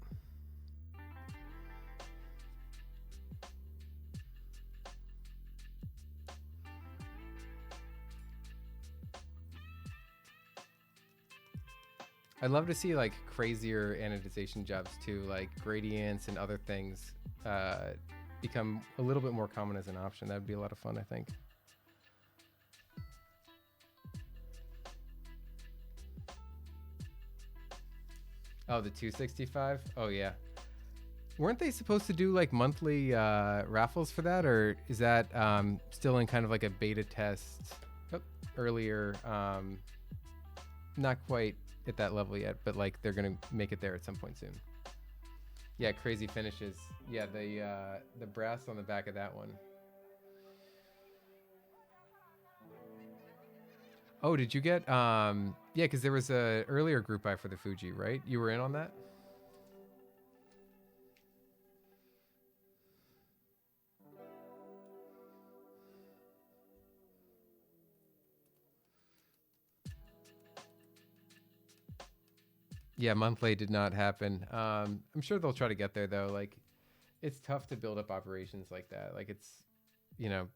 A: I'd love to see like crazier anodization jobs too, like gradients and other things become a little bit more common as an option. That'd be a lot of fun, I think. Oh, the 265? Oh yeah. Weren't they supposed to do like monthly raffles for that, or is that still in kind of like a beta test earlier? Not quite at that level yet, but like they're gonna make it there at some point soon. Yeah, crazy finishes. Yeah, the brass on the back of that one. Oh, did you get yeah, because there was a earlier group buy for the Fuji, right? You were in on that? Yeah, monthly did not happen. I'm sure they'll try to get there though. Like, it's tough to build up operations like that. Like, it's, you know,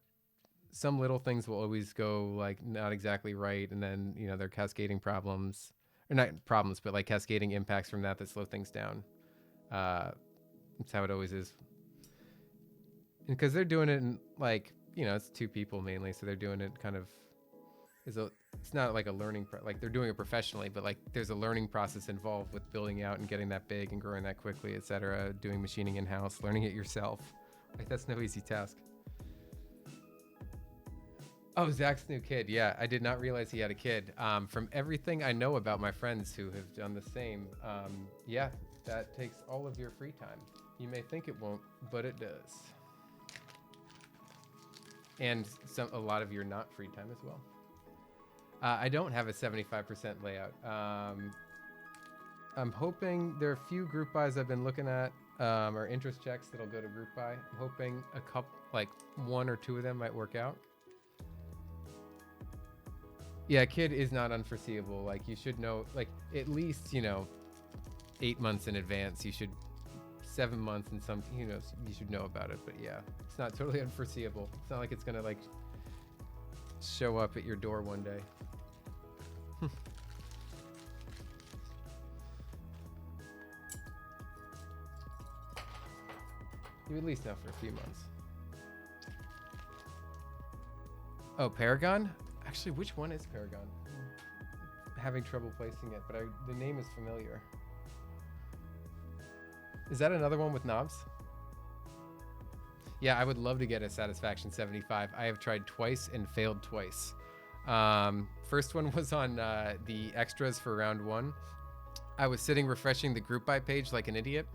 A: some little things will always go like not exactly right, and then they're cascading problems, or not problems, but like cascading impacts from that slow things down. That's how it always is. Because they're doing it in like it's two people mainly, so they're doing it kind of it's not like a learning like they're doing it professionally, but like there's a learning process involved with building out and getting that big and growing that quickly, etc. Doing machining in house, learning it yourself. Like, that's no easy task. Oh, Zach's new kid. Yeah, I did not realize he had a kid. From everything I know about my friends who have done the same, yeah, that takes all of your free time. You may think it won't, but it does. And a lot of your not free time as well. I don't have a 75% layout. I'm hoping there are a few group buys I've been looking at, or interest checks that'll go to group buy. I'm hoping a couple, like one or two of them might work out. Yeah, kid is not unforeseeable. Like, you should know, like, at least 8 months in advance. You should 7 months and some, you should know about it. But yeah, it's not totally unforeseeable. It's not like it's gonna like show up at your door one day. You at least know for a few months. Oh, Paragon? Actually, which one is Paragon? I'm having trouble placing it, but the name is familiar. Is that another one with knobs? Yeah, I would love to get a Satisfaction 75. I have tried twice and failed twice. First one was on the extras for round 1. I was sitting refreshing the group buy page like an idiot.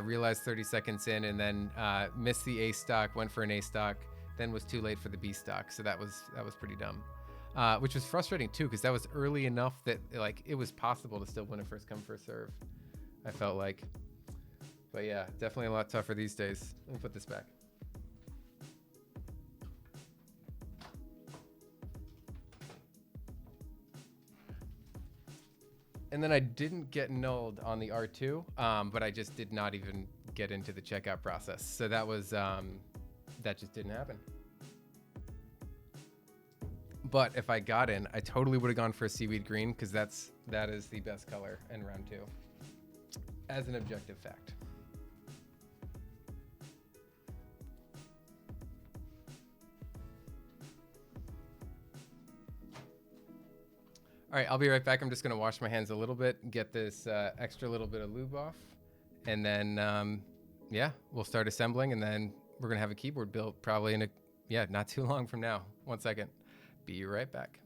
A: Realized 30 seconds in, and then missed the A stock, went for an A stock, then was too late for the B stock. So that was pretty dumb. Which was frustrating too, because that was early enough that like it was possible to still win a first come first serve, I felt like. But yeah, definitely a lot tougher these days. Let me put this back. And then I didn't get nulled on the R2, but I just did not even get into the checkout process. So that was that just didn't happen. But if I got in, I totally would have gone for a seaweed green, because that is the best color in round 2, as an objective fact. All right, I'll be right back. I'm just gonna wash my hands a little bit, get this extra little bit of lube off, and then yeah, we'll start assembling, and then we're gonna have a keyboard built probably in not too long from now. 1 second. Be right back.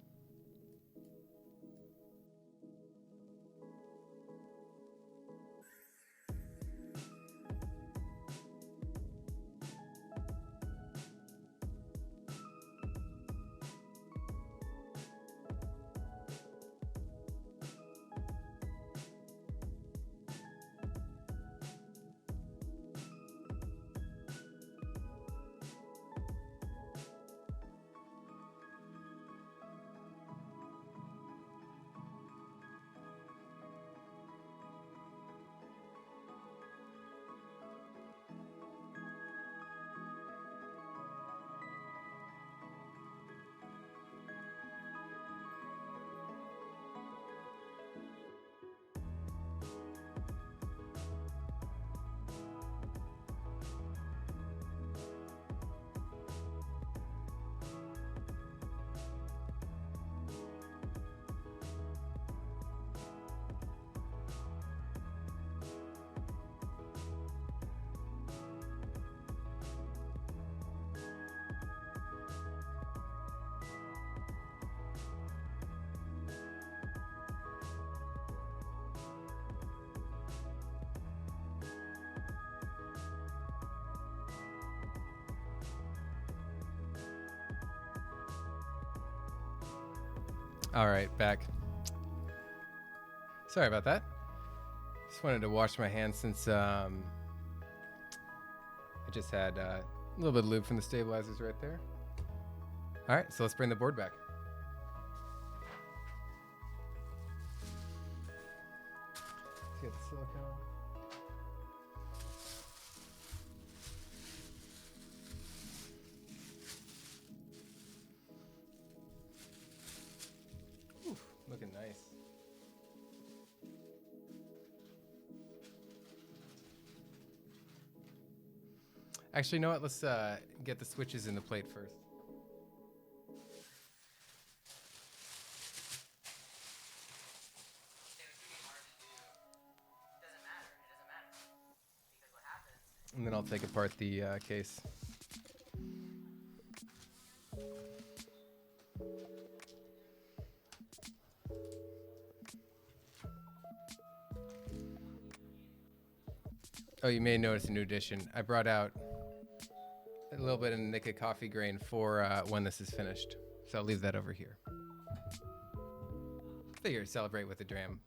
A: All right, back. Sorry about that. Just wanted to wash my hands since I just had a little bit of lube from the stabilizers right there. All right, so let's bring the board back. Let's get the silicone. Oof, looking nice. Actually, you know what? Let's get the switches in the plate first. And then I'll take apart the case. Oh, you may notice a new addition. I brought out a little bit of Nika coffee grain for when this is finished. So I'll leave that over here. Figure celebrate with the dram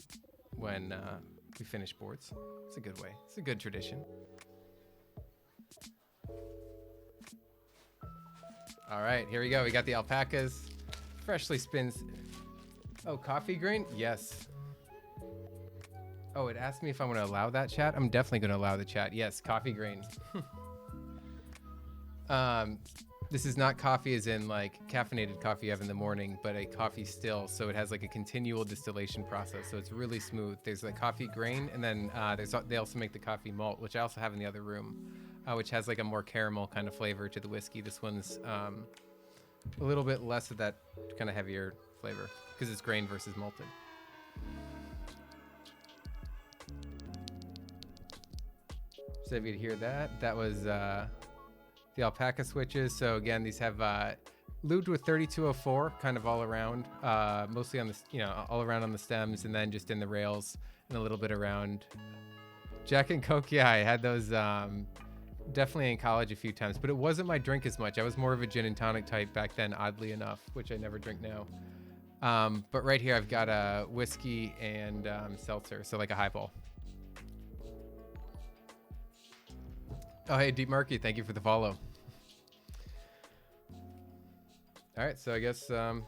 A: when we finish boards. It's a good way. It's a good tradition. All right, here we go. We got the Alpacas. Freshly spins. Oh, coffee grain? Yes. Oh, it asked me if I'm going to allow that chat. I'm definitely going to allow the chat. Yes, coffee grain. This is not coffee as in like caffeinated coffee you have in the morning, but a coffee still. So it has like a continual distillation process. So it's really smooth. There's like coffee grain, and then they also make the coffee malt, which I also have in the other room, which has like a more caramel kind of flavor to the whiskey. This one's a little bit less of that kind of heavier flavor because it's grain versus malted. So if you could hear that, that was the Alpaca switches. So again, these have lubed with 3204 kind of all around, mostly on the, all around on the stems and then just in the rails and a little bit around. Jack and Coke, yeah, I had those definitely in college a few times, but it wasn't my drink as much. I was more of a gin and tonic type back then, oddly enough, which I never drink now. But right here, I've got a whiskey and seltzer, so like a highball. Oh, hey, Deep Murky, thank you for the follow. All right, so I guess let's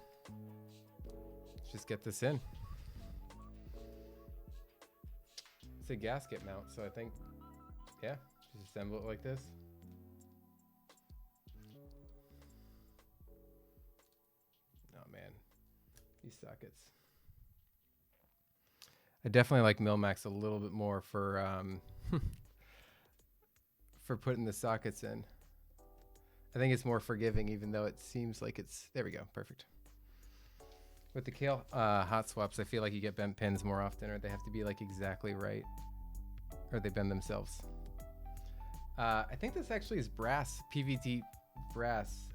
A: just get this in. It's a gasket mount, so I think, yeah, just assemble it like this. Oh, man, these sockets. I definitely like Milmax a little bit more for for putting the sockets in. I think it's more forgiving, even though it seems like it's, there we go, perfect. With the Kale hot swaps, I feel like you get bent pins more often, or they have to be like exactly right, or they bend themselves. I think this actually is brass, PVD brass.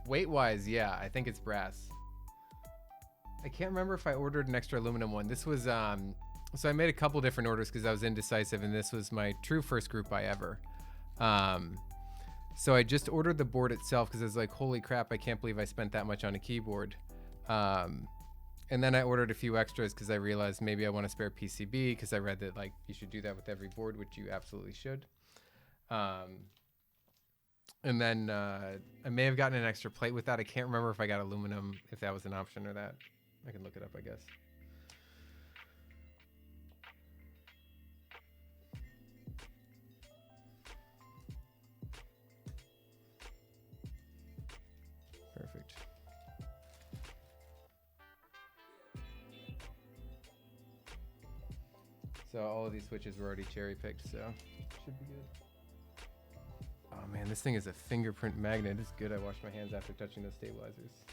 A: Weight-wise, yeah, I think it's brass. I can't remember if I ordered an extra aluminum one. This was, so I made a couple different orders because I was indecisive, and this was my true first group buy ever. So I just ordered the board itself because I was like, holy crap, I can't believe I spent that much on a keyboard. And then I ordered a few extras because I realized maybe I want a spare PCB because I read that like you should do that with every board, which you absolutely should. And then I may have gotten an extra plate with that. I can't remember if I got aluminum, if that was an option or that. I can look it up, I guess. Perfect. So all of these switches were already cherry picked, so should be good. Oh man, this thing is a fingerprint magnet. It's good I washed my hands after touching those stabilizers.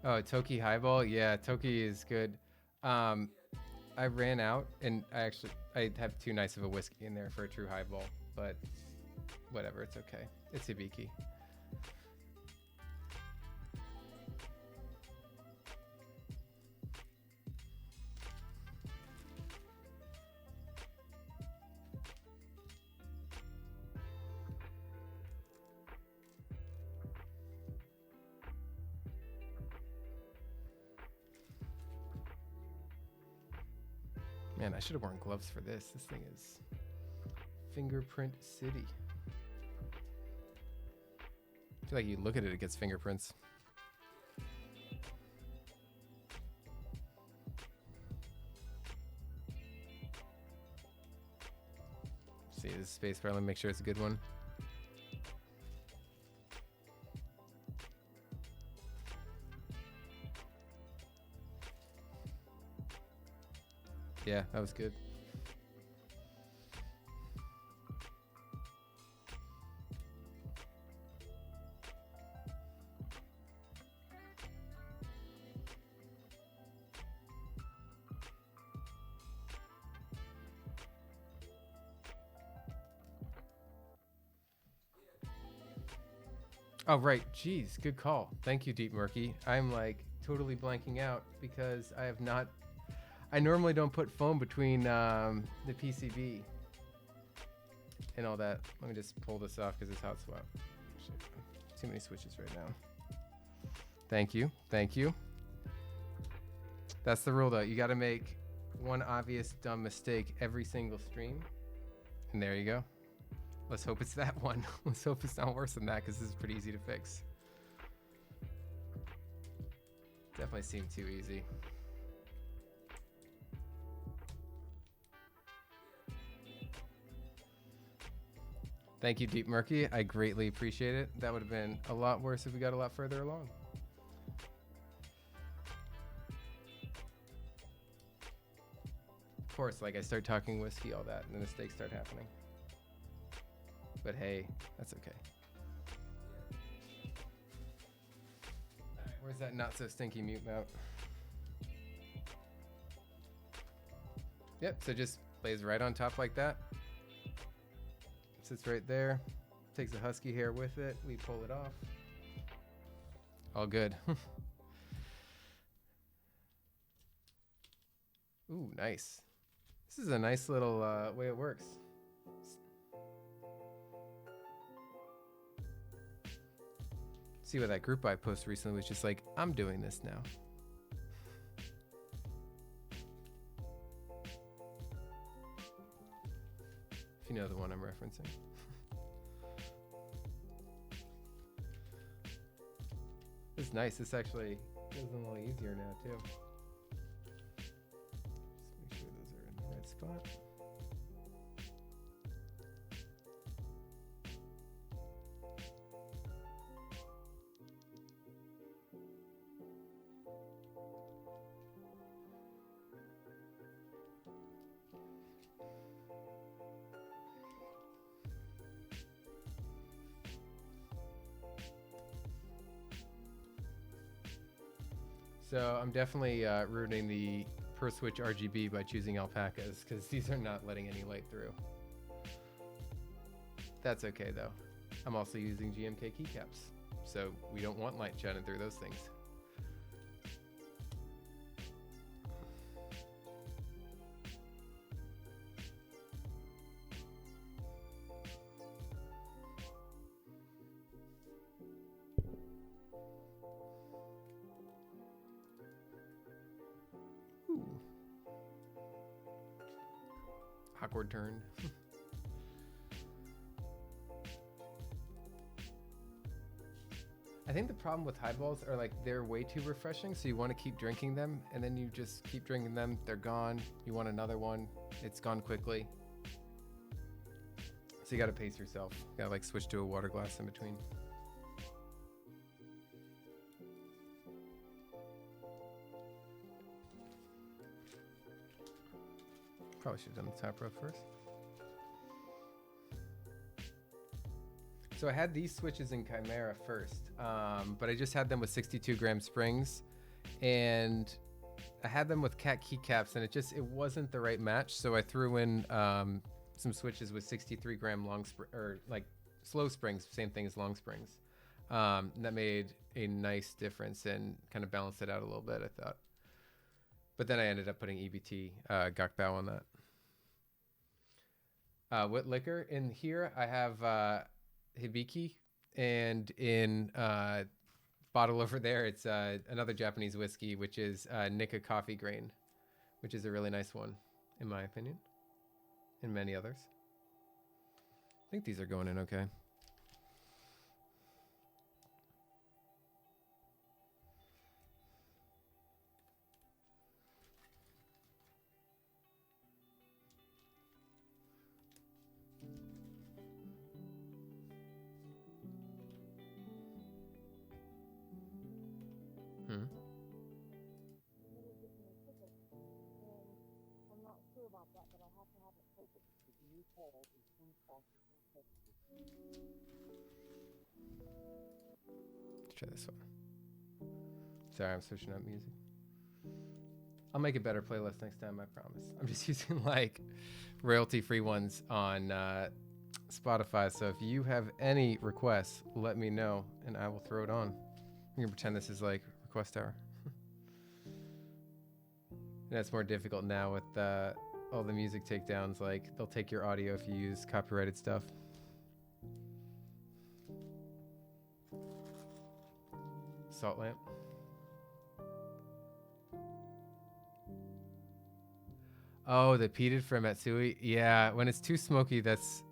A: Oh, Toki Highball? Yeah, Toki is good. I ran out, and I have too nice of a whiskey in there for a true highball, but whatever, it's okay. It's Hibiki. Man, I should have worn gloves for this. This thing is Fingerprint City. I feel like you look at it, it gets fingerprints. See this space bar, let me make sure it's a good one. Yeah, that was good. Oh, right. Jeez, good call. Thank you, Deep Murky. I'm like totally blanking out because I have not... I normally don't put foam between the PCB and all that. Let me just pull this off because it's hot swap. Shit. Too many switches right now. Thank you. Thank you. That's the rule, though. You got to make one obvious dumb mistake every single stream. And there you go. Let's hope it's that one. Let's hope it's not worse than that because this is pretty easy to fix. Definitely seemed too easy. Thank you, Deep Murky. I greatly appreciate it. That would have been a lot worse if we got a lot further along. Of course, like I start talking whiskey, all that, and the mistakes start happening. But hey, that's okay. All right, where's that not so stinky mute mount? Yep, so just lays right on top like that. Sits right there. Takes a husky hair with it. We pull it off. All good. Ooh, nice. This is a nice little way it works. See what that group I posted recently was just like, I'm doing this now. If you know the one I'm referencing. It's nice. This actually feels a little easier now too. Just make sure those are in the right spot. So I'm definitely ruining the per switch RGB by choosing Alpacas because these are not letting any light through. That's okay though. I'm also using GMK keycaps, so we don't want light shining through those things. Awkward turn. I think the problem with highballs are like they're way too refreshing, so you want to keep drinking them, and then you just keep drinking them, they're gone. You want another one, it's gone quickly. So you gotta pace yourself. You gotta like switch to a water glass in between. Probably should have done the top row first. So I had these switches in Chimera first, but I just had them with 62 gram springs, and I had them with cat keycaps, and it wasn't the right match. So I threw in some switches with 63 gram or like slow springs, same thing as long springs. That made a nice difference and kind of balanced it out a little bit, I thought. But then I ended up putting EBT Gakbao on that. What liquor? In here, I have Hibiki, and in bottle over there, it's another Japanese whiskey, which is Nikka Coffee Grain, which is a really nice one, in my opinion, and many others. I think these are going in okay. Let's try this one. Sorry, I'm switching up music. I'll make a better playlist next time, I promise. I'm just using like royalty-free ones on Spotify. So if you have any requests, let me know and I will throw it on. I'm gonna pretend this is like request hour. And it's more difficult now with all the music takedowns. Like they'll take your audio if you use copyrighted stuff. Salt lamp. Oh, the peated from Matsui. Yeah, when it's too smoky, it's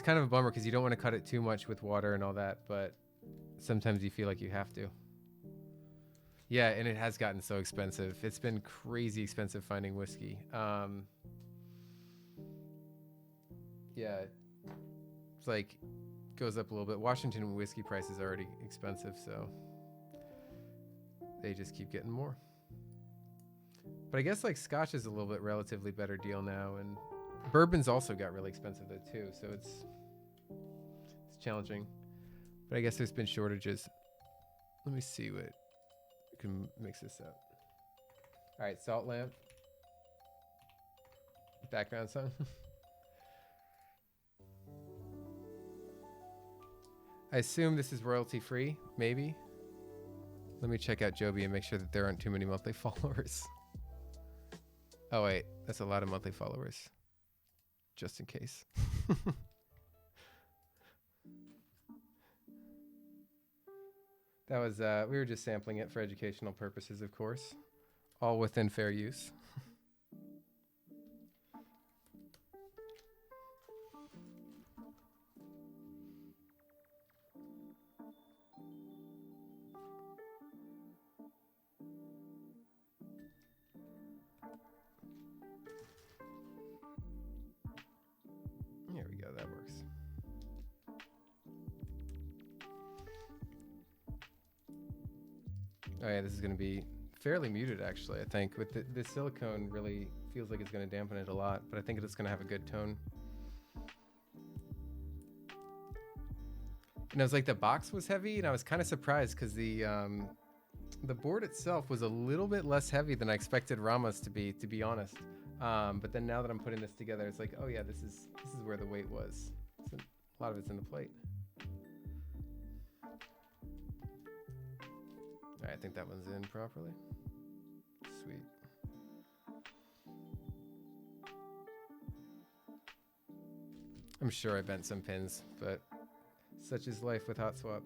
A: kind of a bummer because you don't want to cut it too much with water and all that, but sometimes you feel like you have to. Yeah, and it has gotten so expensive. It's been crazy expensive finding whiskey. Yeah, it's like goes up a little bit. Washington whiskey prices are already expensive, so they just keep getting more. But I guess like Scotch is a little bit relatively better deal now, and bourbon's also got really expensive though too, so it's challenging. But I guess there's been shortages. Let me see what can mix this up. All right, salt lamp. Background song. I assume this is royalty free, maybe. Let me check out Joby and make sure that there aren't too many monthly followers. Oh wait, that's a lot of monthly followers. Just in case. That was, we were just sampling it for educational purposes, of course. All within fair use. There we go, that works. Oh yeah, this is going to be fairly muted actually, I think. With the silicone really feels like it's going to dampen it a lot, but I think it's going to have a good tone. And I was like, the box was heavy, and I was kind of surprised because the board itself was a little bit less heavy than I expected Rama's to be honest. But then now that I'm putting this together, it's like, oh yeah, this is where the weight was. So a lot of it's in the plate. All right, I think that one's in properly. Sweet. I'm sure I bent some pins, but such is life with hot swap.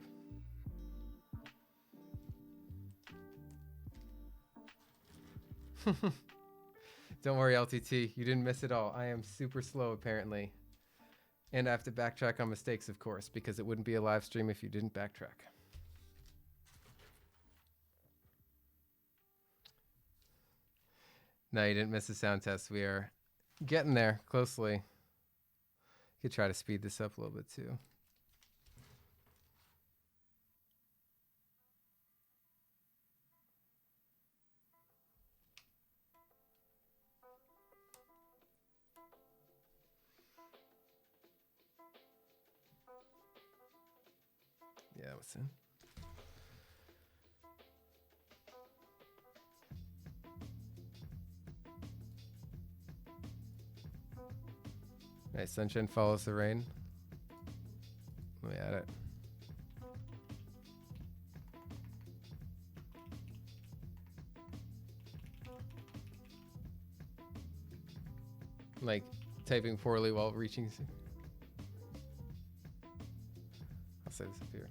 A: Don't worry, LTT, you didn't miss it all. I am super slow apparently. And I have to backtrack on mistakes, of course, because it wouldn't be a live stream if you didn't backtrack. No, you didn't miss the sound test. We are getting there closely. Could try to speed this up a little bit too. Yeah, what's in? Nice. Sunshine follows the rain. Let me add it. Like typing poorly while reaching. I'll say this up here.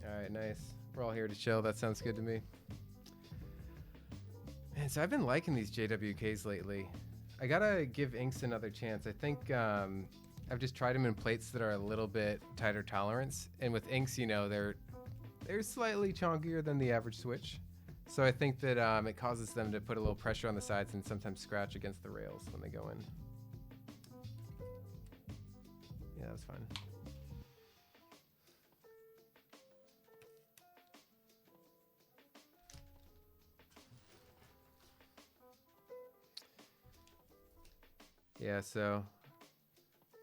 A: All right, nice. We're all here to chill. That sounds good to me. Man, so I've been liking these JWKs lately. I gotta give inks another chance. I think I've just tried them in plates that are a little bit tighter tolerance, and with inks, you know, they're slightly chunkier than the average switch. So I think that it causes them to put a little pressure on the sides and sometimes scratch against the rails when they go in. Yeah, that's fine. Yeah, so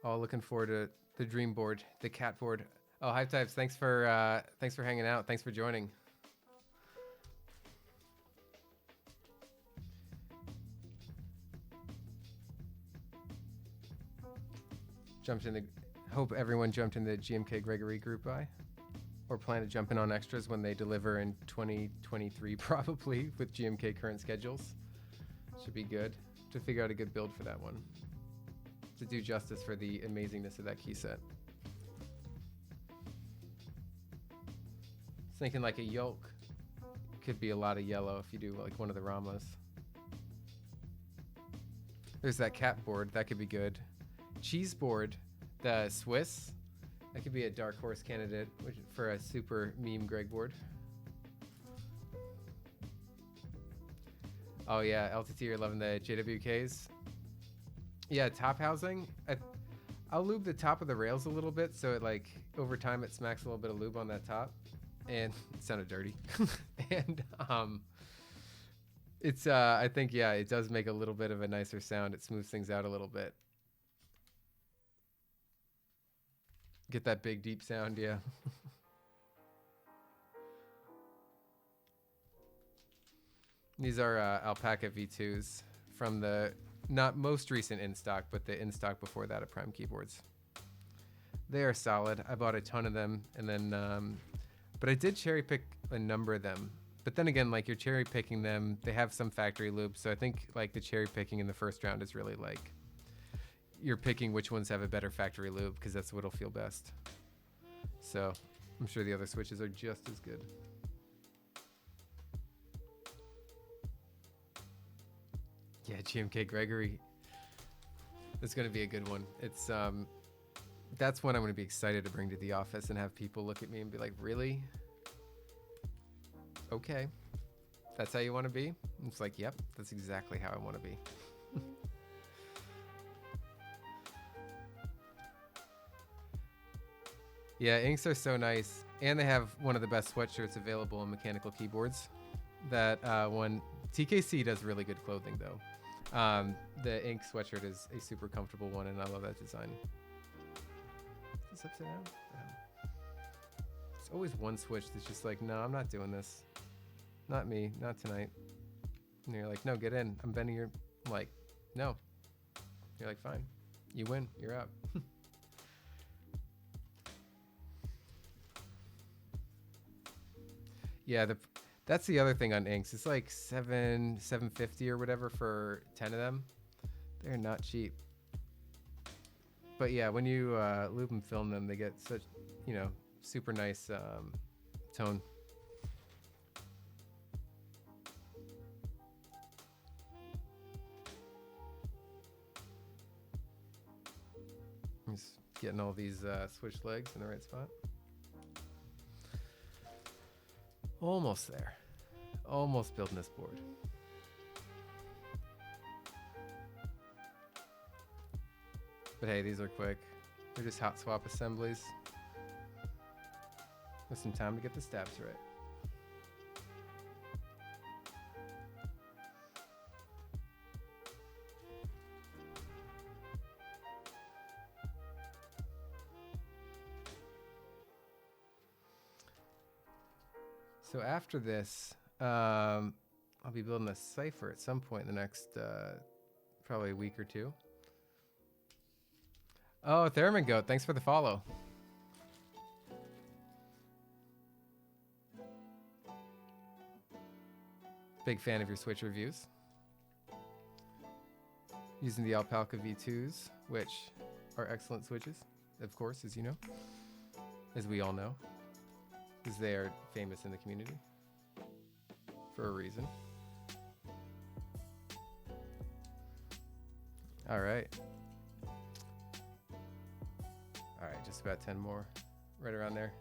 A: all looking forward to the dream board, the cat board. Oh, Hype Types, thanks for hanging out. Thanks for joining. Hope everyone jumped in the GMK Gregory group buy, or plan to jump in on extras when they deliver in 2023, probably with GMK current schedules. Should be good to figure out a good build for that one, to do justice for the amazingness of that key set. Thinking like a yolk could be a lot of yellow if you do like one of the Ramas. There's that cat board, that could be good. Cheese board, the Swiss, that could be a dark horse candidate for a super meme Greg board. Oh yeah, LTT, you're loving the JWKs. Yeah, top housing. I'll lube the top of the rails a little bit, so it like over time it smacks a little bit of lube on that top, and it sounded dirty. And it's I think, yeah, it does make a little bit of a nicer sound. It smooths things out a little bit. Get that big deep sound, yeah. These are Alpaca V2s from the not most recent in stock, but the in stock before that of Prime keyboards. They are solid. I bought a ton of them, and then, but I did cherry pick a number of them. But then again, like you're cherry picking them, they have some factory lube. So I think like the cherry picking in the first round is really like you're picking which ones have a better factory lube because that's what'll feel best. So I'm sure the other switches are just as good. Yeah, GMK Gregory. It's going to be a good one. It's that's one I'm going to be excited to bring to the office and have people look at me and be like, "Really? Okay. That's how you want to be?" And it's like, "Yep, that's exactly how I want to be." Yeah, inks are so nice, and they have one of the best sweatshirts available in mechanical keyboards. That one, TKC does really good clothing though. The ink sweatshirt is a super comfortable one, and I love that design. Is this upside down? Yeah. There's always one switch that's just like, no, I'm not doing this. Not me, not tonight. And you're like, no, get in. I'm bending your, I'm like, no. You're like, fine. You win. You're out. Yeah, that's the other thing on inks. It's like $750 or whatever for 10 of them. They're not cheap. But yeah, when you lube and film them, they get such, you know, super nice tone. Just getting all these switch legs in the right spot. Almost there. Almost building this board. But hey, these are quick. They're just hot swap assemblies with some time to get the stabs right. So after this, I'll be building a cipher at some point in the next probably a week or two. Oh, Theremin Goat, thanks for the follow. Big fan of your Switch reviews. Using the Alpaca V2s, which are excellent switches, of course, as you know. As we all know. Because they are famous in the community. For a reason. Alright. Alright, just about 10 more. Right around there.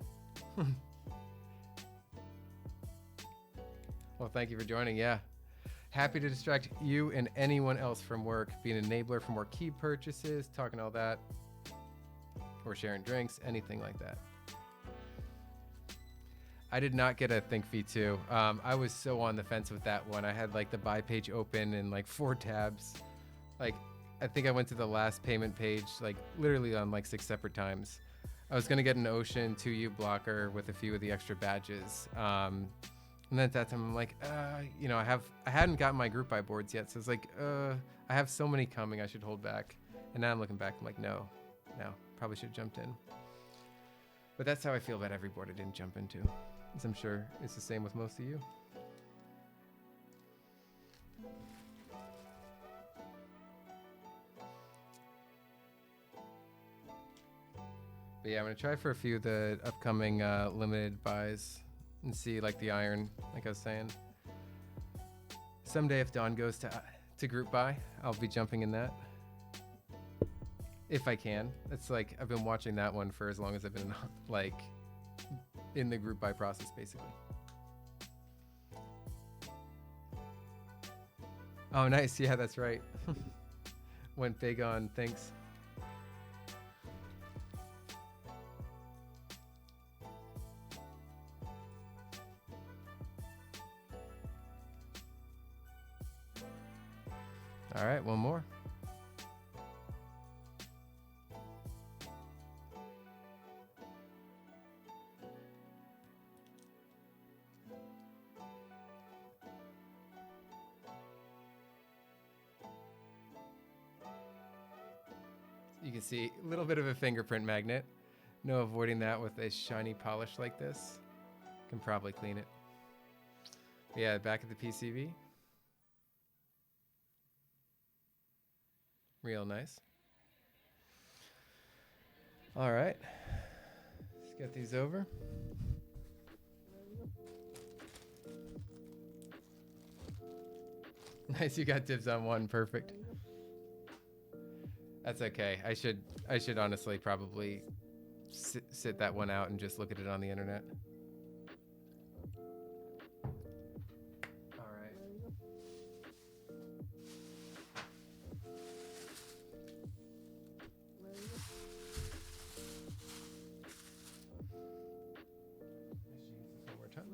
A: Well, thank you for joining. Yeah. Happy to distract you and anyone else from work. Be an enabler for more key purchases, talking all that. Or sharing drinks, anything like that. I did not get a Think V2. I was so on the fence with that one. I had like the buy page open and like 4 tabs. Like, I think I went to the last payment page, like literally on like 6 separate times. I was gonna get an Ocean 2U blocker with a few of the extra badges. And then at that time, I'm like, you know, I hadn't gotten my group buy boards yet. So it's like, I have so many coming, I should hold back. And now I'm looking back, I'm like, no, probably should have jumped in. But that's how I feel about every board I didn't jump into. As I'm sure it's the same with most of you. But yeah, I'm gonna try for a few of the upcoming limited buys and see like the iron, like I was saying. Someday if Dawn goes to group buy, I'll be jumping in that. If I can. It's like, I've been watching that one for as long as I've been like in the group buy process basically. Oh, nice. Yeah, that's right. Went big on thanks. All right, one more. You can see a little bit of a fingerprint magnet. No avoiding that with a shiny polish like this. Can probably clean it. Yeah, back at the PCB. Real nice. All right. Let's get these over. Nice, you got dibs on one. Perfect. That's okay. I should honestly probably sit that one out and just look at it on the internet. All right. One more time.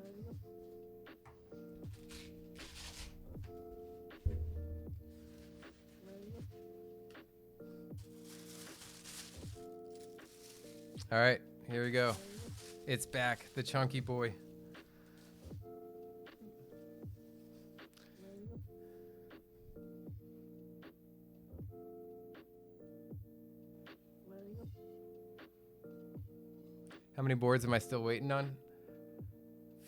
A: All right, here we go. It's back, the chunky boy. How many boards am I still waiting on?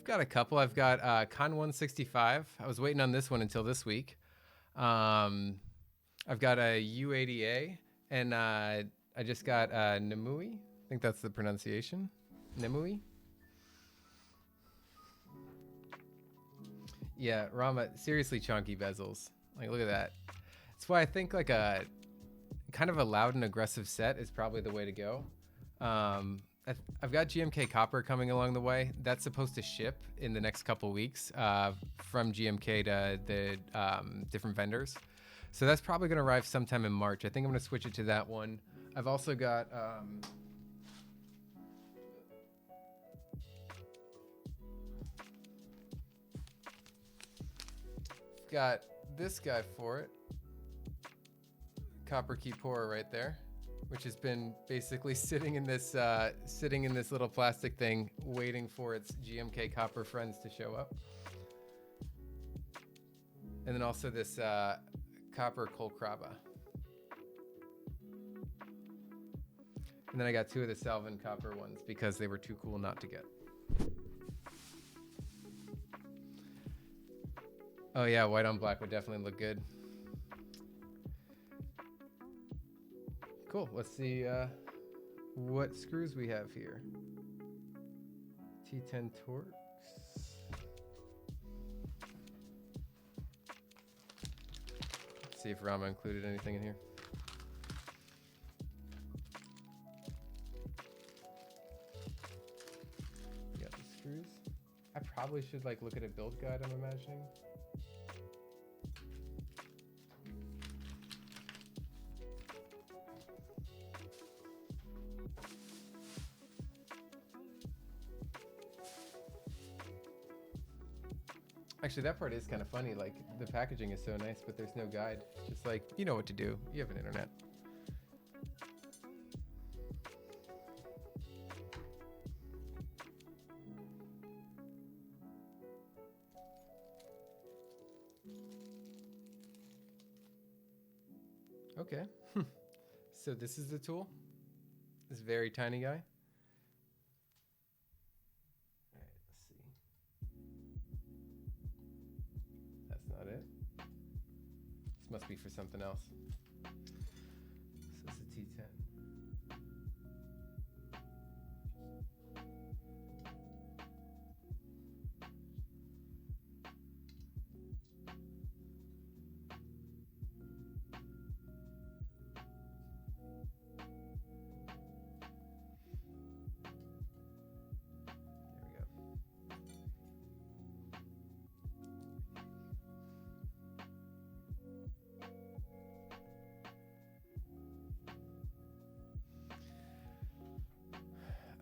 A: I've got a couple. I've got Con 165. I was waiting on this one until this week. I've got a U80A, and I just got Nemui. I think that's the pronunciation. Nemui. Yeah, Rama, seriously chunky bezels. Like, look at that. That's why I think like a kind of a loud and aggressive set is probably the way to go. I've got GMK copper coming along the way. That's supposed to ship in the next couple weeks from GMK to the different vendors. So that's probably going to arrive sometime in March. I think I'm going to switch it to that one. I've also got... got this guy for it. Copper key pourer right there. which has been basically sitting in this little plastic thing, waiting for its GMK copper friends to show up. And then also this copper Kolkraba. And then I got 2 of the Salvin copper ones because they were too cool not to get. Oh yeah, white on black would definitely look good. Cool, let's see what screws we have here. T10 Torx. Let's see if Rama included anything in here. Got the screws. I probably should like look at a build guide, I'm imagining. Actually, that part is kind of funny. Like, the packaging is so nice, but there's no guide. It's just like, you know what to do. You have an internet. Okay. So this is the tool. This very tiny guy. Must be for something else. So it's a T10.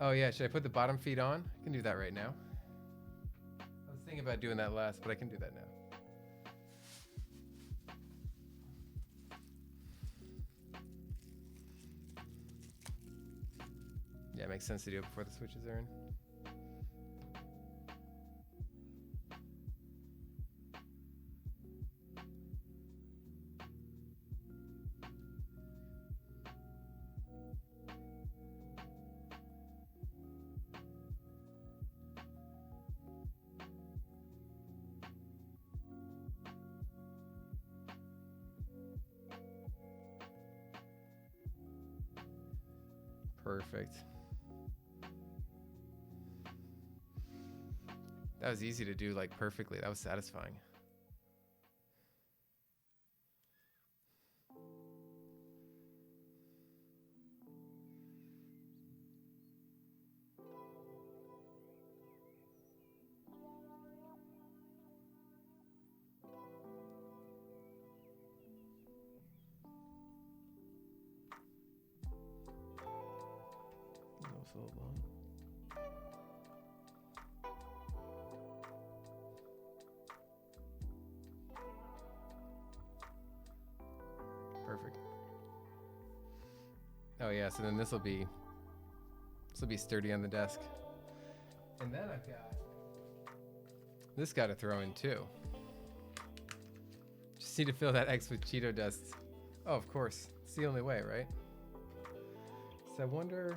A: Oh yeah, should I put the bottom feet on? I can do that right now. I was thinking about doing that last, but I can do that now. Yeah, it makes sense to do it before the switches are in. Perfect. That was easy to do, like, perfectly. That was satisfying. So long. Perfect. Oh yeah, so then this will be sturdy on the desk. And then I've got this guy to throw in too. Just need to fill that X with Cheeto dust. Oh, of course. It's the only way, right? So I wonder.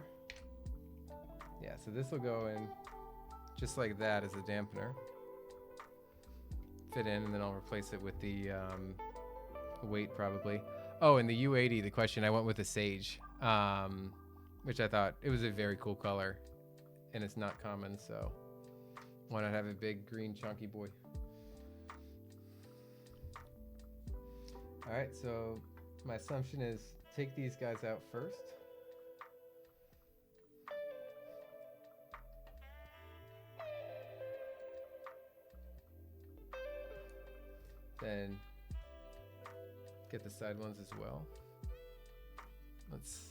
A: Yeah, so this will go in just like that as a dampener. Fit in, and then I'll replace it with the weight probably. Oh, and the U80, the question, I went with the Sage, which I thought it was a very cool color, and it's not common, so why not have a big green chunky boy? All right, so my assumption is take these guys out first. Then get the side ones as well. Let's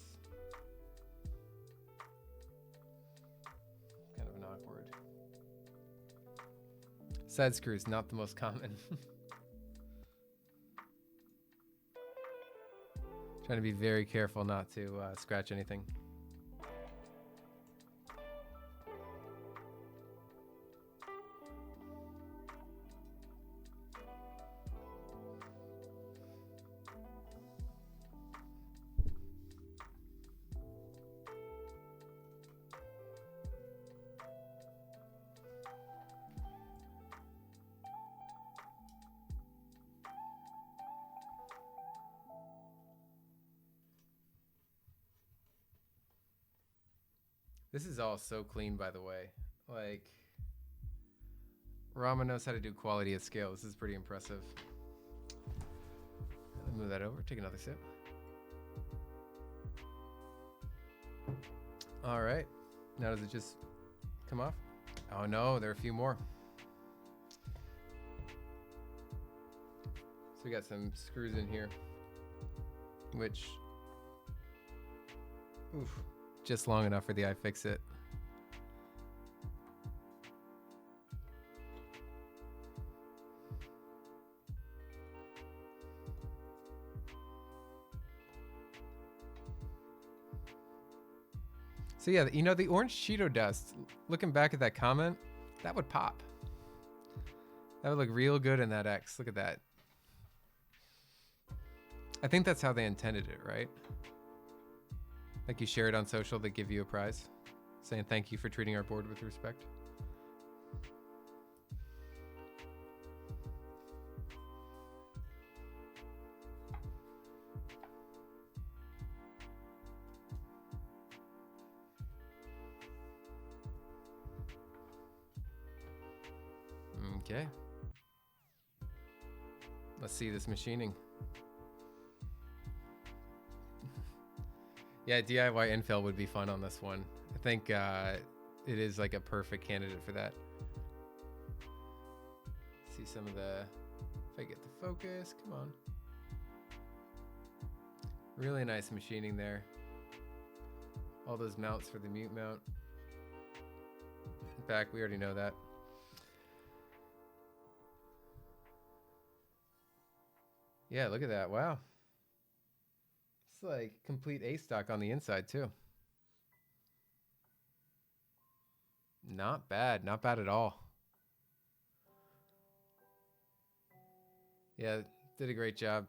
A: kind of an awkward. Side screws, not the most common. Trying to be very careful not to scratch anything. This is all so clean, by the way. Like, Rama knows how to do quality at scale. This is pretty impressive. Let me move that over. Take another sip. All right. Now does it just come off? Oh no, there are a few more. So we got some screws in here, which, oof, just long enough for the iFixit. So yeah, you know, the orange Cheeto dust, looking back at that comment, that would pop. That would look real good in that X. Look at that. I think that's how they intended it, right? Like you share it on social, they give you a prize, saying thank you for treating our board with respect. Okay. Let's see this machining. Yeah, DIY infill would be fun on this one. I think it is like a perfect candidate for that. See some of the, if I get the focus, come on. Really nice machining there. All those mounts for the mute mount. Back, we already know that. Yeah, look at that. Wow. It's like complete A stock on the inside too. Not bad. Not bad at all. Yeah, did a great job.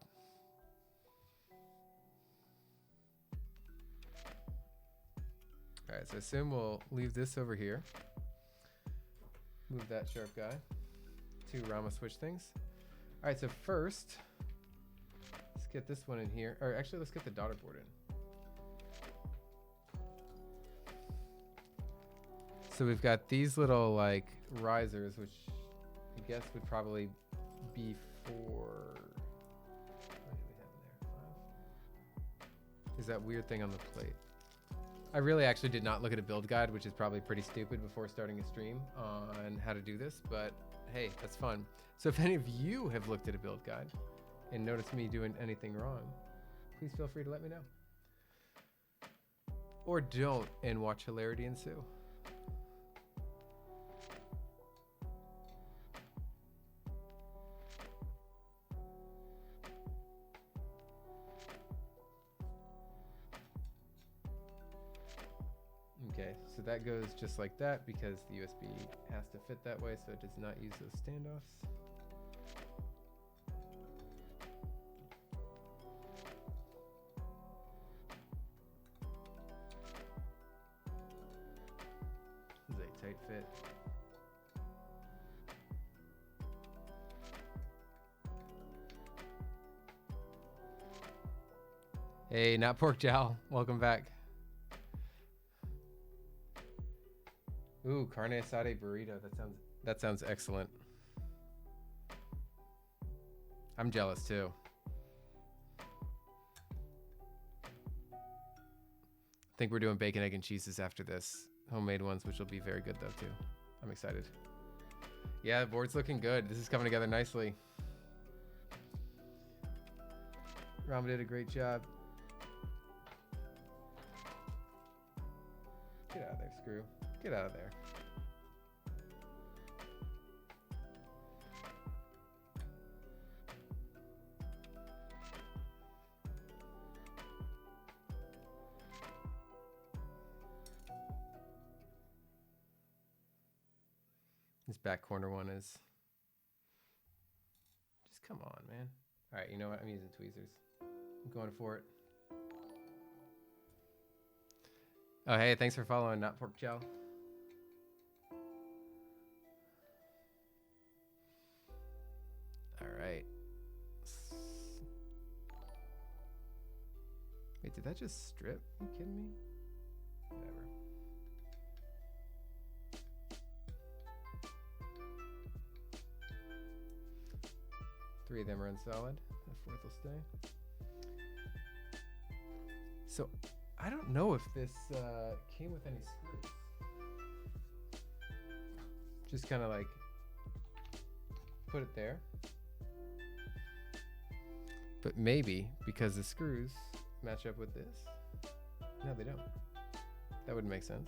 A: All right, so I assume we'll leave this over here. Move that sharp guy. 2 Rama switch things. All right, so first, let's get this one in here. Or actually, let's get the daughter board in. So we've got these little like risers, which I guess would probably be for, what do we have in there? 5? Is that weird thing on the plate? I really actually did not look at a build guide, which is probably pretty stupid before starting a stream on how to do this, but hey, that's fun. So if any of you have looked at a build guide and noticed me doing anything wrong, please feel free to let me know. Or don't and watch hilarity ensue. Okay, so that goes just like that because the USB has to fit that way, so it does not use those standoffs. This is a tight fit. Hey, not pork jowl. Welcome back. Ooh, carne asada burrito. That sounds excellent. I'm jealous too. I think we're doing bacon, egg, and cheeses after this. Homemade ones, which will be very good though too. I'm excited. Yeah, the board's looking good. This is coming together nicely. Rama did a great job. Get out of there, screw. Get out of there. This back corner one is... Just come on, man. All right, you know what? I'm using tweezers. I'm going for it. Oh, hey, thanks for following Not Pork Chow. All right. Wait, did that just strip? Are you kidding me? Whatever. Three of them are unsolid. The fourth will stay. So, I don't know if this came with any screws. Just kind of like put it there. But maybe because the screws match up with this. No, they don't. That wouldn't make sense.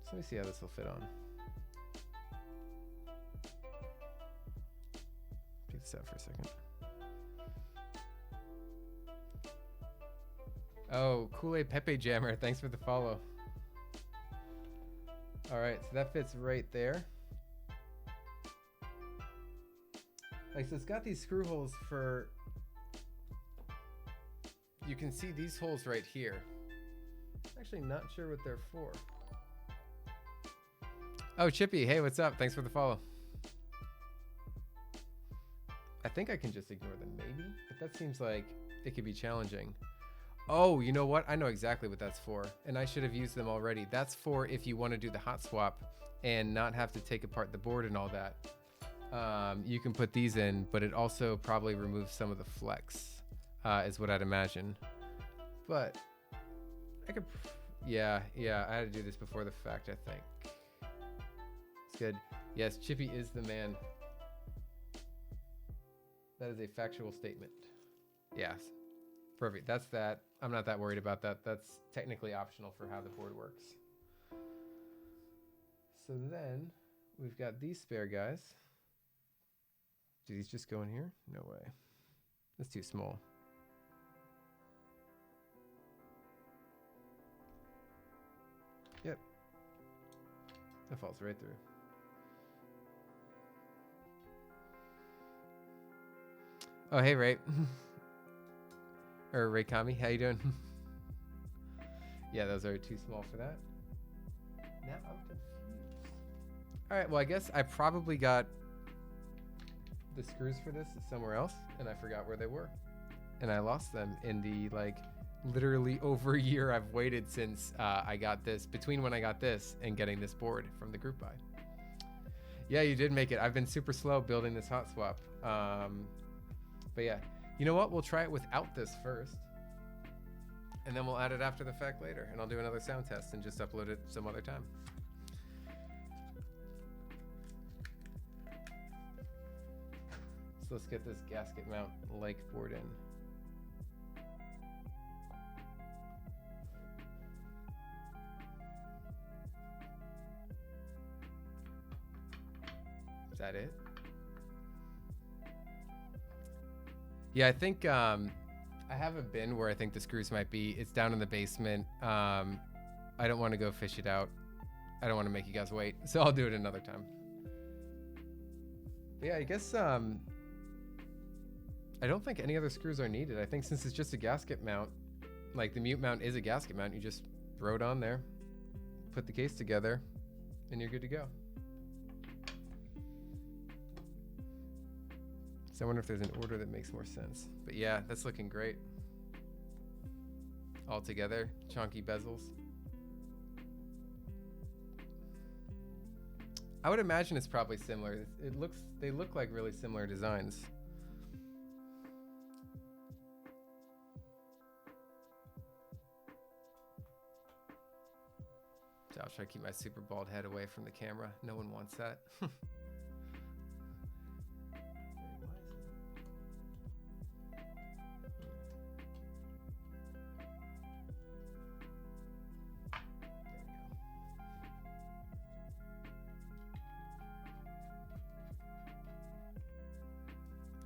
A: So let me see how this will fit on. Check this out for a second. Oh, Kool-Aid Pepe Jammer, thanks for the follow. All right, so that fits right there. Like, so it's got these screw holes for, you can see these holes right here. Actually not sure what they're for. Oh, Chippy, hey, what's up? Thanks for the follow. I think I can just ignore them maybe, but that seems like it could be challenging. Oh, you know what? I know exactly what that's for, and I should have used them already. That's for if you want to do the hot swap and not have to take apart the board and all that. You can put these in, but it also probably removes some of the flex, is what I'd imagine. But I could, yeah, I had to do this before the fact, I think. It's good. Yes, Chippy is the man. That is a factual statement. Yes. Perfect. That's that. I'm not that worried about that. That's technically optional for how the board works. So then we've got these spare guys. Do these just go in here? No way. That's too small. Yep. That falls right through. Oh, hey, Ray. Or Ray Kami, how you doing? Yeah, those are too small for that. Now I'm confused. All right, well, I guess I probably got the screws for this somewhere else, and I forgot where they were. And I lost them in the, like, literally over a year I've waited since I got this, between when I got this and getting this board from the group buy. Yeah, you did make it. I've been super slow building this hot swap. But yeah, you know what? We'll try it without this first, and then we'll add it after the fact later, and I'll do another sound test and just upload it some other time. So let's get this gasket mount like board in. Is that it? Yeah, I think I have a bin where I think the screws might be. It's down in the basement. I don't want to go fish it out. I don't want to make you guys wait, so I'll do it another time. But yeah, I guess I don't think any other screws are needed. I think since it's just a gasket mount, like the mute mount is a gasket mount, you just throw it on there, put the case together, and you're good to go. So I wonder if there's an order that makes more sense. But yeah, that's looking great. All together, chunky bezels. I would imagine it's probably similar. They look like really similar designs. So I'll try to keep my super bald head away from the camera. No one wants that.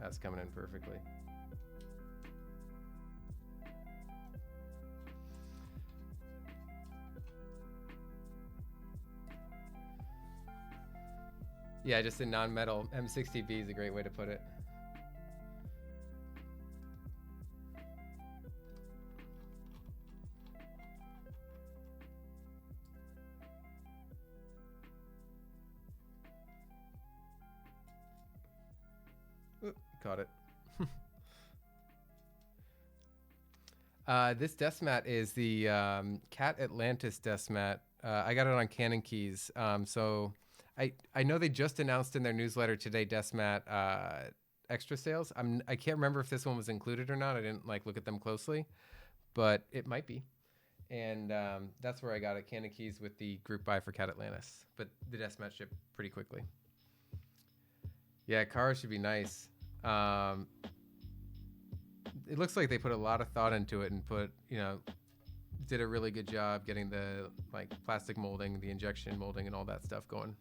A: That's coming in perfectly. Yeah, just a non-metal M60-B is a great way to put it. Oop, caught it. This desk mat is the Cat Atlantis desk mat. I got it on Canon Keys. So I know they just announced in their newsletter today desk mat extra sales. I can't remember if this one was included or not. I didn't like look at them closely, but it might be. And that's where I got it, Canon Keys with the group buy for Cat Atlantis. But the desk mat shipped pretty quickly. Yeah, cars should be nice. It looks like they put a lot of thought into it and did a really good job getting the like plastic molding, the injection molding, and all that stuff going.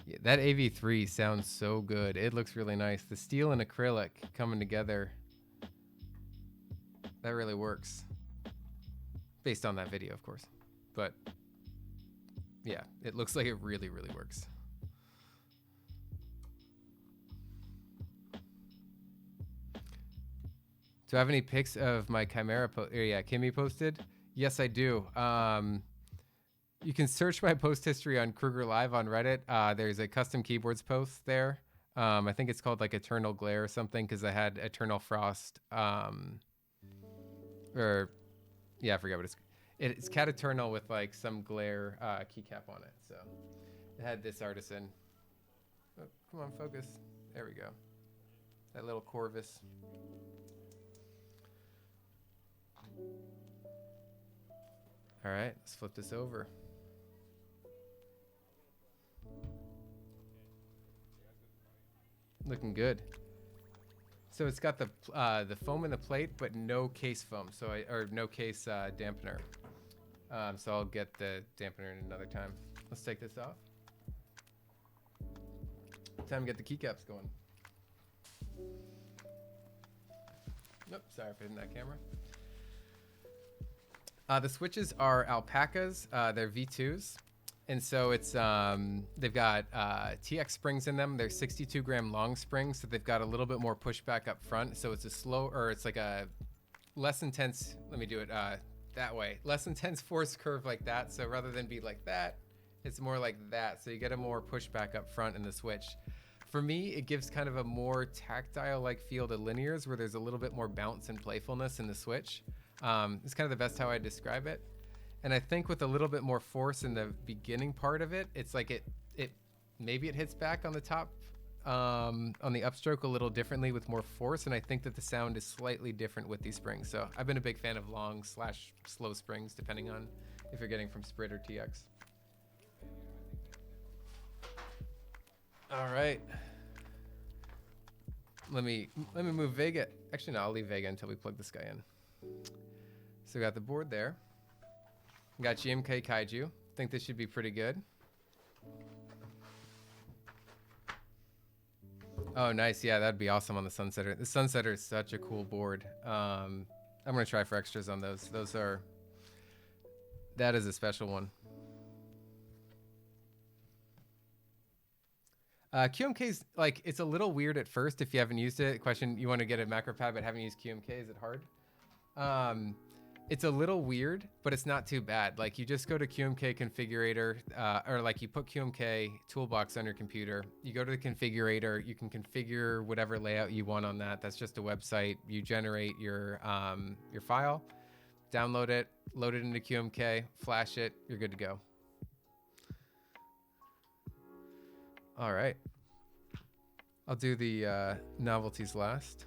A: Yeah, that AV3 sounds so good. It looks really nice. The steel and acrylic coming together. That really works. Based on that video, of course. But yeah, it looks like it really, really works. Do I have any pics of my Chimera? Yeah, Kimmy posted. Yes, I do. You can search my post history on Kruger Live on Reddit. There's a custom keyboards post there. I think it's called like Eternal Glare or something because I had Eternal Frost. I forget what it's Cat Eternal with like some glare keycap on it. So it had this artisan. Oh, come on, focus. There we go. That little Corvus. All right, let's flip this over. Looking good. So it's got the foam in the plate, but no case foam. Or no case dampener. So I'll get the dampener in another time. Let's take this off. Time to get the keycaps going. Nope, sorry for hitting that camera. The switches are Alpacas. They're V2s. And so it's they've got TX springs in them. They're 62 gram long springs, so they've got a little bit more pushback up front. So it's it's like a less intense. Let me do it that way. Less intense force curve like that. So rather than be like that, it's more like that. So you get a more pushback up front in the switch. For me, it gives kind of a more tactile-like feel to linears, where there's a little bit more bounce and playfulness in the switch. It's kind of the best how I describe it. And I think with a little bit more force in the beginning part of it, it's like maybe it hits back on the top, on the upstroke a little differently with more force. And I think that the sound is slightly different with these springs. So I've been a big fan of long/slow springs, depending on if you're getting from Sprit or TX. All right. Let me move Vega. Actually, no, I'll leave Vega until we plug this guy in. So we got the board there. We got GMK Kaiju. Think this should be pretty good. Oh, nice. Yeah, that'd be awesome on the Sunsetter. The Sunsetter is such a cool board. I'm going to try for extras on those. That is a special one. QMK's like, it's a little weird at first if you haven't used it. Question, you want to get a macro pad but haven't used QMK, is it hard? It's a little weird, but it's not too bad. Like, you just go to QMK configurator, or like you put QMK toolbox on your computer. You go to the configurator, you can configure whatever layout you want on that. That's just a website. You generate your file, download it, load it into QMK, flash it, you're good to go. All right. I'll do the novelties last.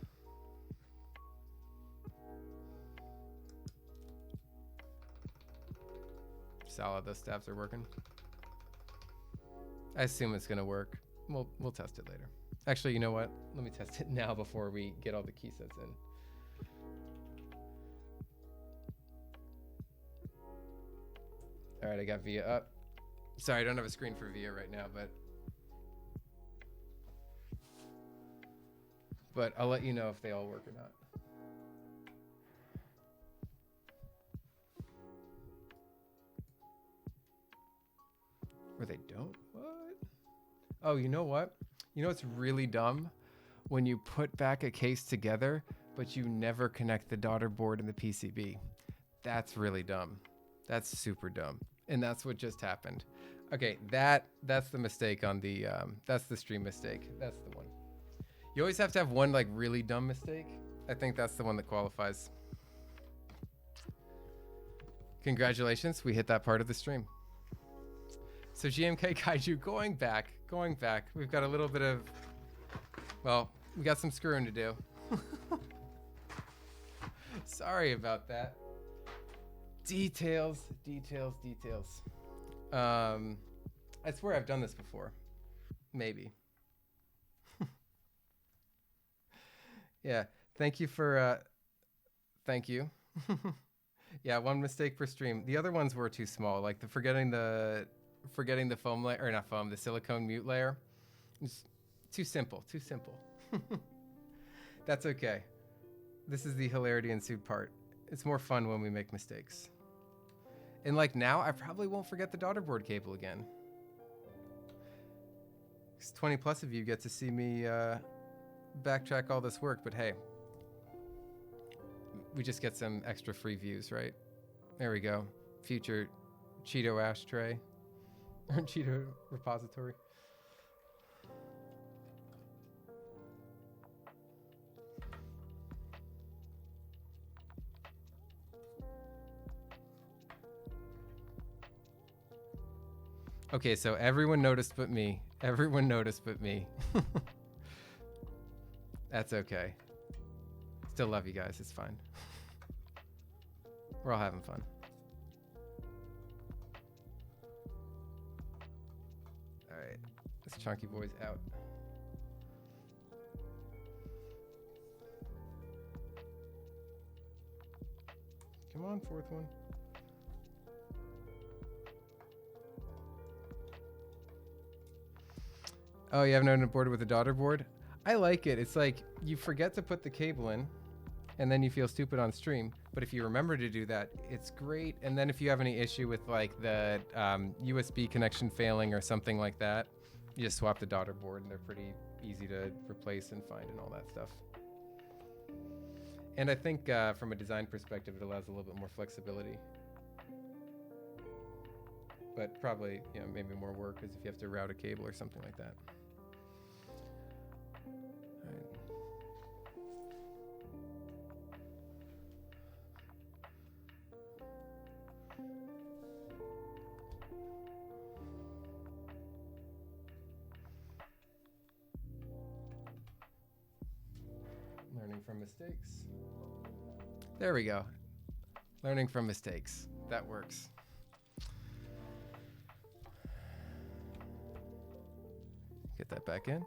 A: solid those stabs are working. I assume it's gonna work. We'll test it later. Actually, you know what? Let me test it now before we get all the key sets in. All right, I got Via up. Sorry, I don't have a screen for Via right now, but I'll let you know if they all work or not. Or they don't? What? Oh, you know what? You know what's really dumb? When you put back a case together, but you never connect the daughter board and the PCB. That's really dumb. That's super dumb. And that's what just happened. Okay, that's the mistake on the, that's the stream mistake. That's the one. You always have to have one like really dumb mistake. I think that's the one that qualifies. Congratulations, we hit that part of the stream. So GMK Kaiju, going back. We've got a little bit of, well, we got some screwing to do. Sorry about that. Details. I swear I've done this before. Maybe. Yeah, thank you for, thank you. Yeah, one mistake per stream. The other ones were too small, like the forgetting the foam layer, or not foam, the silicone mute layer. It's too simple. That's okay. This is the hilarity ensued part. It's more fun when we make mistakes. And like now, I probably won't forget the daughter board cable again. 'Cause 20 plus of you get to see me backtrack all this work, but hey, we just get some extra free views, right? There we go. Future Cheeto ashtray. Or Cheeto repository. Okay, so everyone noticed but me. That's okay. Still love you guys, it's fine. We're all having fun. All right, this chunky boy's out. Come on, fourth one. Oh, you haven't owned a board with a daughter board? I like it. It's like you forget to put the cable in and then you feel stupid on stream. But if you remember to do that, it's great. And then if you have any issue with like the USB connection failing or something like that, you just swap the daughter board and they're pretty easy to replace and find and all that stuff. And I think from a design perspective, it allows a little bit more flexibility. But probably, you know, maybe more work is if you have to route a cable or something like that. All right. Learning from mistakes. There we go. Learning from mistakes. That works. Get that back in.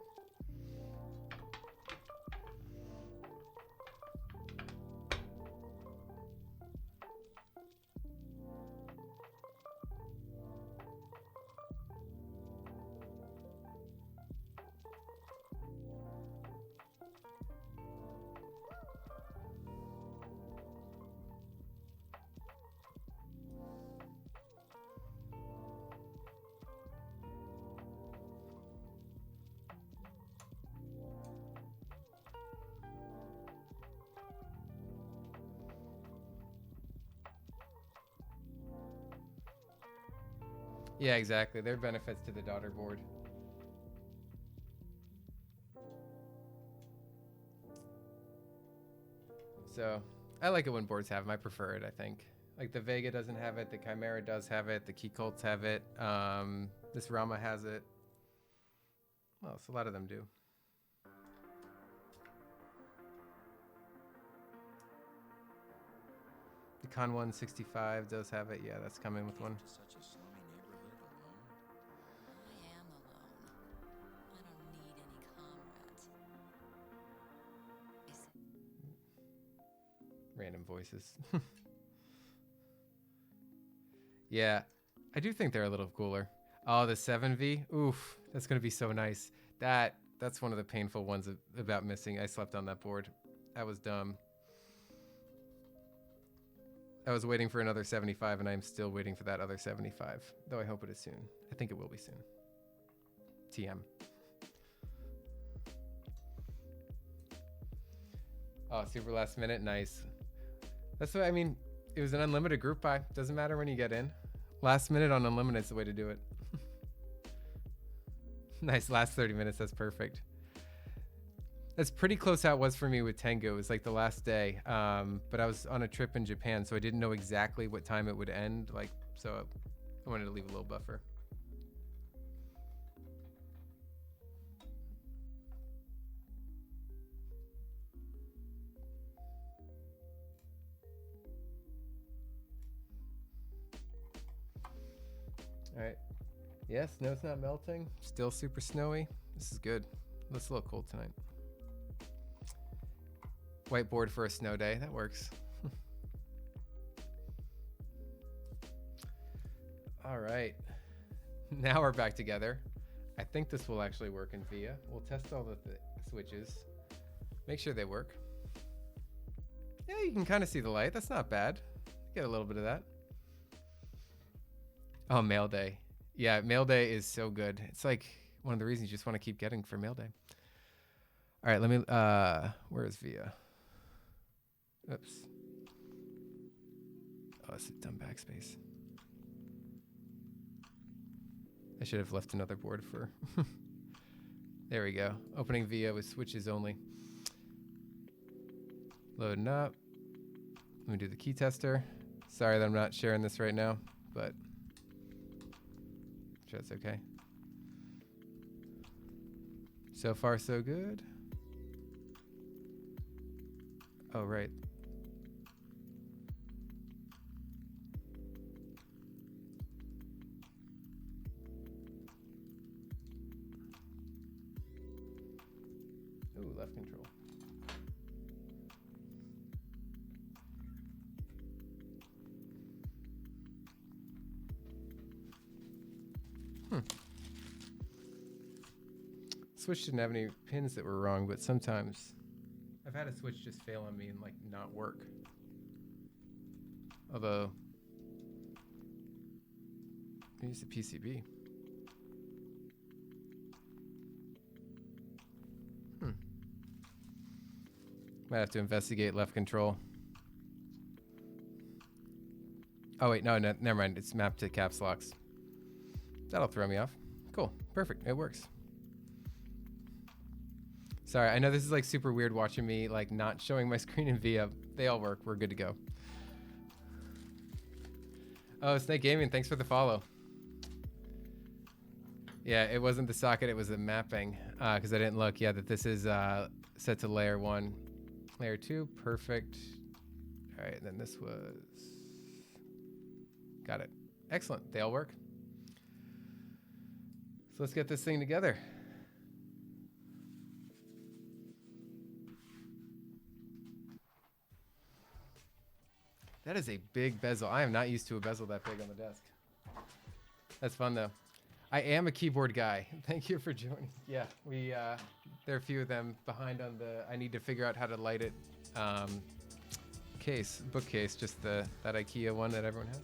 A: Yeah, exactly. There are benefits to the daughter board. So I like it when boards have them. I prefer it, I think. Like the Vega doesn't have it. The Chimera does have it. The Key Colts have it. This Rama has it. Well, so a lot of them do. The Con 165 does have it. Yeah, that's coming with one. Random voices. Yeah, I do think they're a little cooler. Oh, the 7V. Oof, that's gonna be so nice. That's one of the painful ones about missing. I slept on that board. That was dumb. I was waiting for another 75, and I'm still waiting for that other 75. Though I hope it is soon. I think it will be soon. TM. Oh, super last minute. Nice. That's what I mean. It was an unlimited group buy. Doesn't matter when you get in. Last minute on unlimited is the way to do it. Nice. Last 30 minutes. That's perfect. That's pretty close how it was for me with Tengu. It was like the last day. But I was on a trip in Japan, so I didn't know exactly what time it would end. So I wanted to leave a little buffer. All right. Yeah, snow's not melting. Still super snowy. This is good. It's a little cold tonight. Whiteboard for a snow day. That works. All right. Now we're back together. I think this will actually work in VIA. We'll test all the switches. Make sure they work. Yeah, you can kind of see the light. That's not bad. Get a little bit of that. Oh, mail day. Yeah, mail day is so good. It's like one of the reasons you just want to keep getting for mail day. All right, let me, where is VIA? Oops. Oh, it's a dumb backspace. I should have left another board for, there we go. Opening VIA with switches only. Loading up. Let me do the key tester. Sorry that I'm not sharing this right now, but I'm sure that's okay. So far, so good. Oh, right. Ooh, left control. Switch didn't have any pins that were wrong, but sometimes I've had a switch just fail on me and like not work. Although I use the PCB. Might have to investigate left control. Oh wait, no, never mind. It's mapped to caps locks. That'll throw me off. Cool, perfect, it works. Sorry, I know this is like super weird watching me like not showing my screen in VIA. They all work, we're good to go. Oh, Snake Gaming, thanks for the follow. Yeah, it wasn't the socket, it was the mapping, because I didn't look. Yeah, that this is set to layer 1. Layer 2, perfect. All right, and then this was... Got it. Excellent, they all work. So let's get this thing together. That is a big bezel. I am not used to a bezel that big on the desk. That's fun though. I am a keyboard guy. Thank you for joining. Yeah, there are a few of them behind on the, I need to figure out how to light it bookcase, just that IKEA one that everyone has.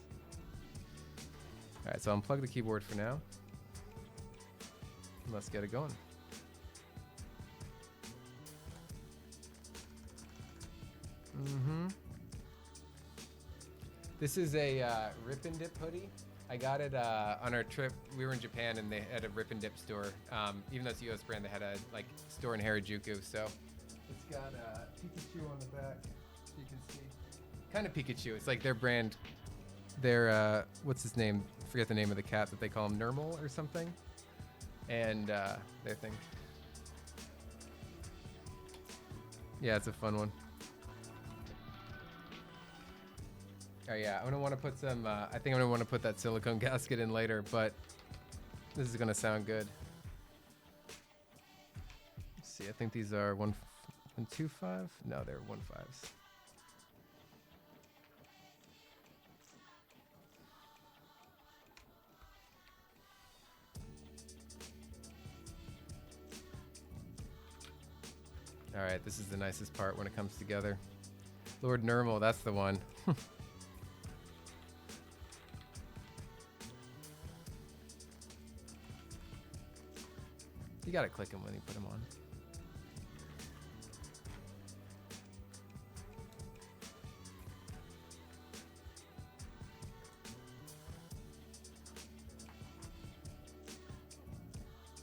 A: All right, so I'll unplug the keyboard for now. And let's get it going. This is a Rip and Dip hoodie. I got it on our trip. We were in Japan and they had a Rip and Dip store. Even though it's a US brand, they had a store in Harajuku. So it's got Pikachu on the back. You can see. Kind of Pikachu. It's like their brand. Their what's his name? I forget the name of the cat that they call him, Nermal or something. And their thing. Yeah, it's a fun one. Oh yeah, I'm gonna want to put some. I think I'm gonna want to put that silicone gasket in later, but this is gonna sound good. Let's see. I think these are 1.25. No, they're 1.5s. All right, this is the nicest part when it comes together. Lord Nermal, that's the one. You gotta click them when you put them on.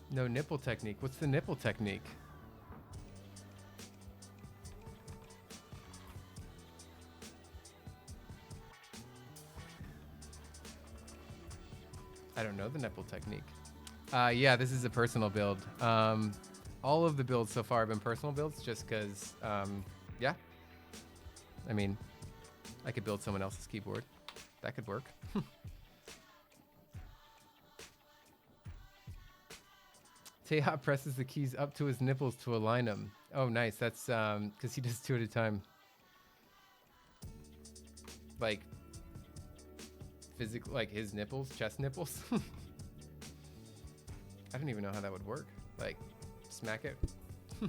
A: No nipple technique. What's the nipple technique? I don't know the nipple technique. Yeah, this is a personal build. All of the builds so far have been personal builds just because, yeah. I mean, I could build someone else's keyboard. That could work. Teha presses the keys up to his nipples to align them. Oh, nice. That's because he does 2 at a time. Like, physical, like his nipples, chest nipples. I don't even know how that would work. Like, smack it. Oh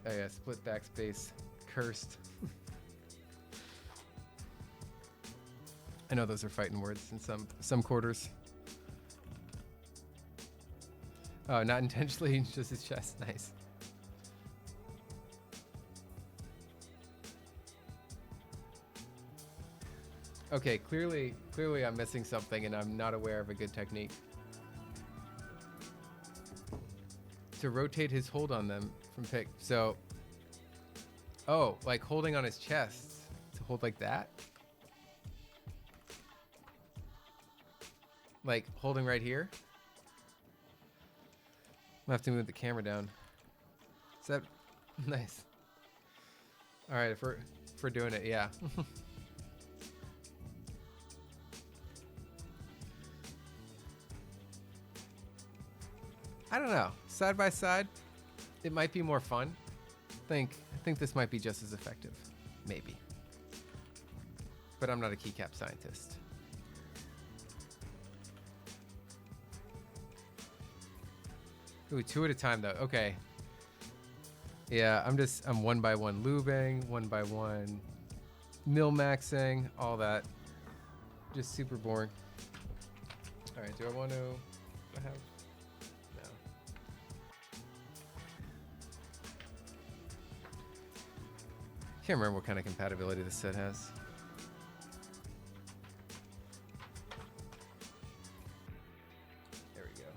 A: yeah, split backspace. Cursed. I know those are fighting words in some quarters. Oh, not intentionally, just his chest. Nice. Okay, clearly I'm missing something and I'm not aware of a good technique. To rotate his hold on them from pick. So, oh, like holding on his chest to hold like that? Like holding right here? I'll have to move the camera down. Is that nice? All right, if we're doing it, yeah. I don't know. Side by side, it might be more fun. I think this might be just as effective, maybe. But I'm not a keycap scientist. Ooh, 2 at a time though. Okay. Yeah, I'm 1 by 1 lubing, 1 by 1 mil maxing, all that. Just super boring. All right, do I want to have? No. Can't remember what kind of compatibility this set has. There we go.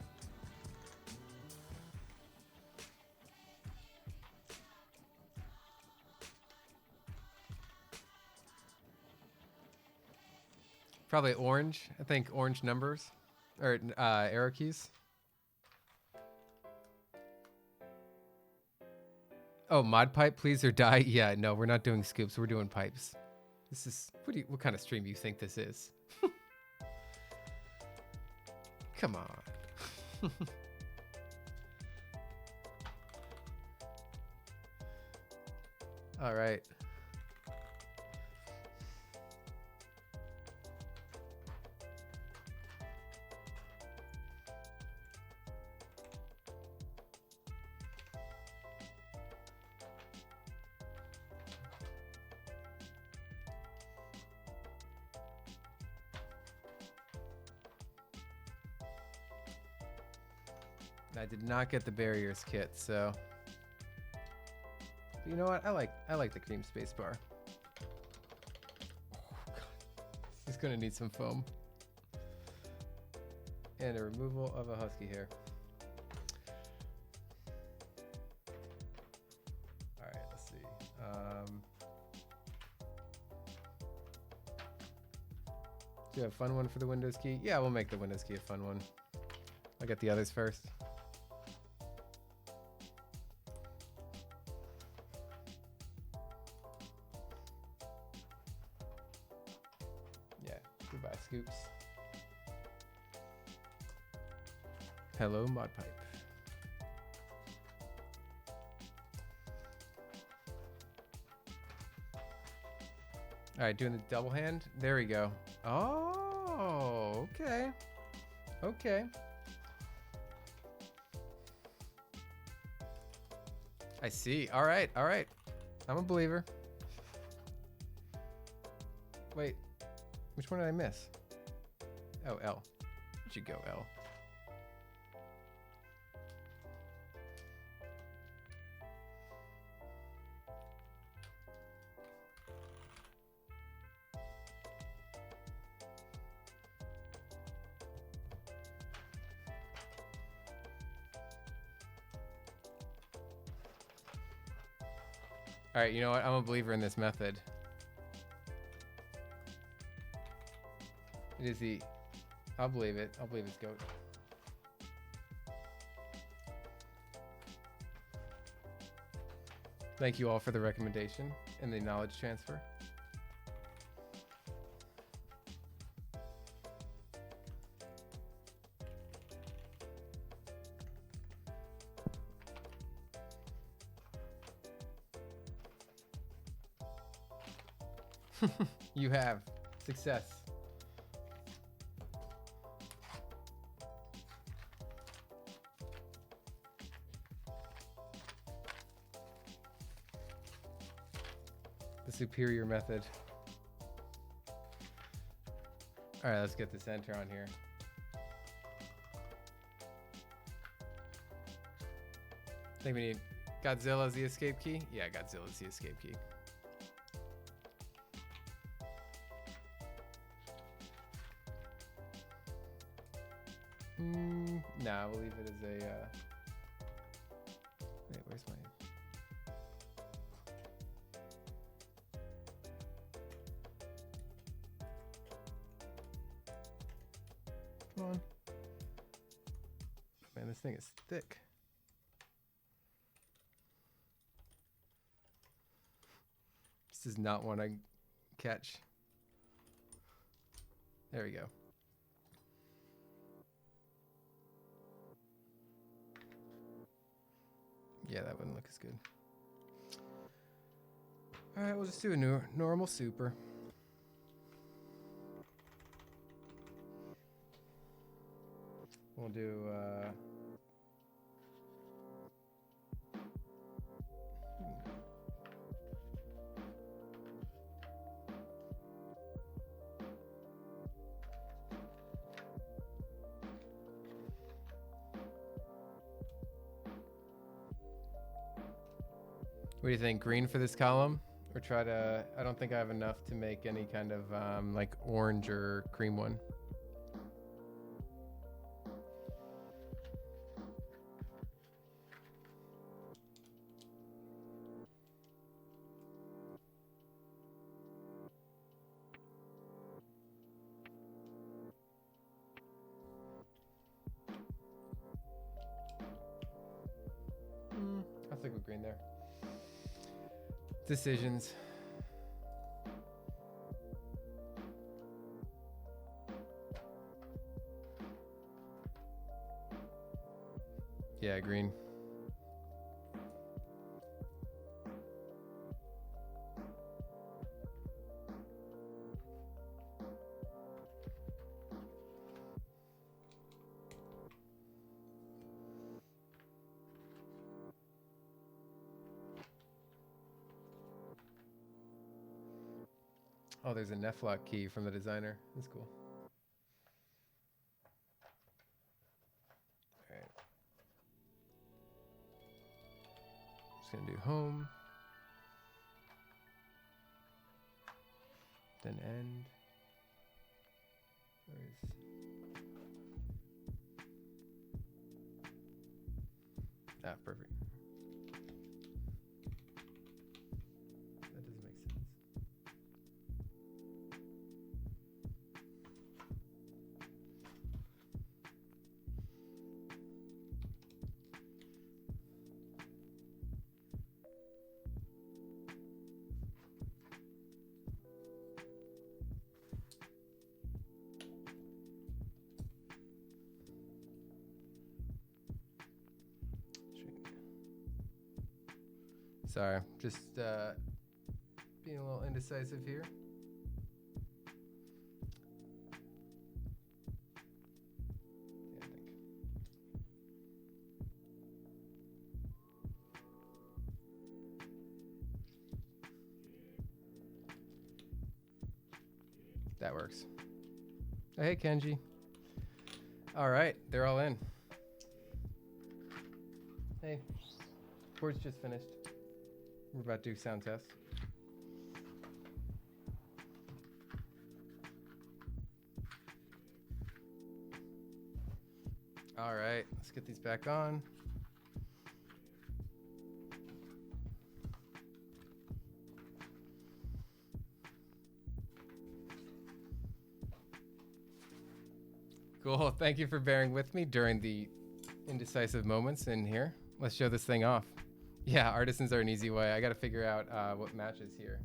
A: Probably orange. I think orange numbers or arrow keys. Oh, mod pipe, please, or die. Yeah, no, we're not doing scoops. We're doing pipes. This is what kind of stream do you think this is? Come on. All right. I did not get the barriers kit, so but you know what? I like the cream space bar. Oh, God. He's gonna need some foam and a removal of a husky hair. All right, let's see. Do you have a fun one for the Windows key? Yeah, we'll make the Windows key a fun one. I'll get the others first. Yeah, goodbye, Scoops. Hello, Mod Pipe. All right, doing the double hand. There we go. Oh, okay. Okay. I see. All right, all right. I'm a believer. Wait, which one did I miss? Oh, L. Where'd you go, L? All right, you know what? I'm a believer in this method. It is the... I'll believe it. I'll believe it's goat. Thank you all for the recommendation and the knowledge transfer. You have success. The superior method. All right, let's get the center on here. I think we need Godzilla as the escape key. Yeah, Godzilla is the escape key. Nah, we'll leave it as a, wait, where's my... Come on. Man, this thing is thick. This does not want to catch. There we go. Yeah, that wouldn't look as good. All right, we'll just do a normal super. We'll do, what do you think? Green for this column? Or try to... I don't think I have enough to make any kind of like orange or cream one. I'll stick with green there. Decisions. Yeah, green. Oh, there's a Neflock key from the designer. That's cool. All right. Just gonna do home. Then end. Where is... Ah, perfect. That doesn't make sense. Sorry, just being a little indecisive here. Yeah, I think. That works. Oh, hey, Kenji. All right, they're all in. Hey, board's just finished. We're about to do sound test. All right, let's get these back on. Cool, thank you for bearing with me during the indecisive moments in here. Let's show this thing off. Yeah, artisans are an easy way. I gotta figure out what matches here.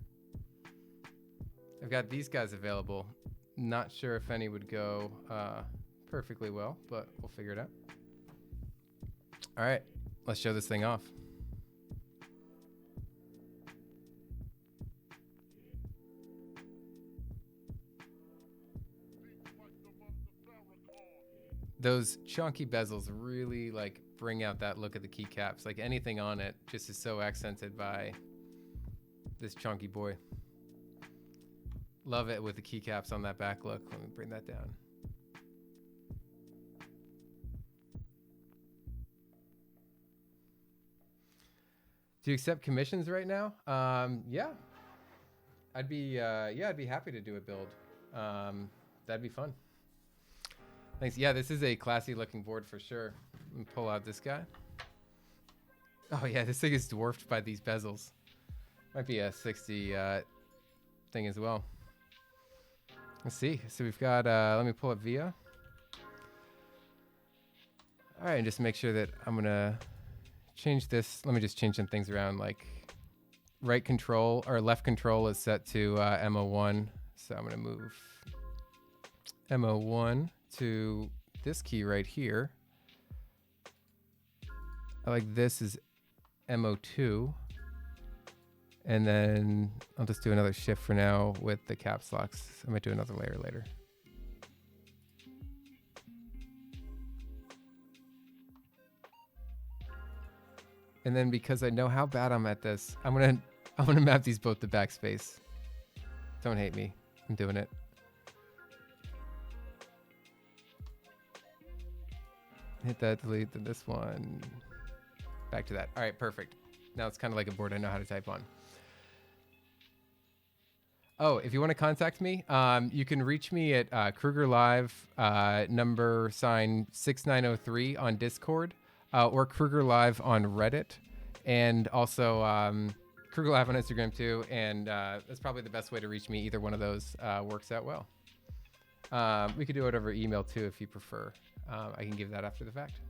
A: I've got these guys available. Not sure if any would go perfectly well, but we'll figure it out. All right, let's show this thing off. Those chunky bezels really like bring out that look of the keycaps. Like anything on it just is so accented by this chunky boy. Love it with the keycaps on that back look. Let me bring that down. Do you accept commissions right now? Yeah. I'd be happy to do a build. That'd be fun. Thanks. Yeah, this is a classy looking board for sure. Let me pull out this guy. Oh yeah, this thing is dwarfed by these bezels. Might be a 60 thing as well. Let's see. So we've got, let me pull up Via. All right, and just make sure that I'm gonna change this. Let me just change some things around, like right control or left control is set to MO1. So I'm gonna move MO1 to this key right here. I like this is MO2. And then I'll just do another shift for now with the caps locks. I might do another layer later. And then because I know how bad I'm at this, I'm gonna map these both to backspace. Don't hate me. I'm doing it. Hit that, delete, then this one. Back to that. All right, perfect. Now it's kind of like a board I know how to type on. Oh, if you want to contact me, you can reach me at Kruger Live number sign 6903 on Discord, or Kruger Live on Reddit, and also Kruger Live on Instagram too. And that's probably the best way to reach me. Either one of those works out well. We could do it over email too if you prefer. I can give that after the fact.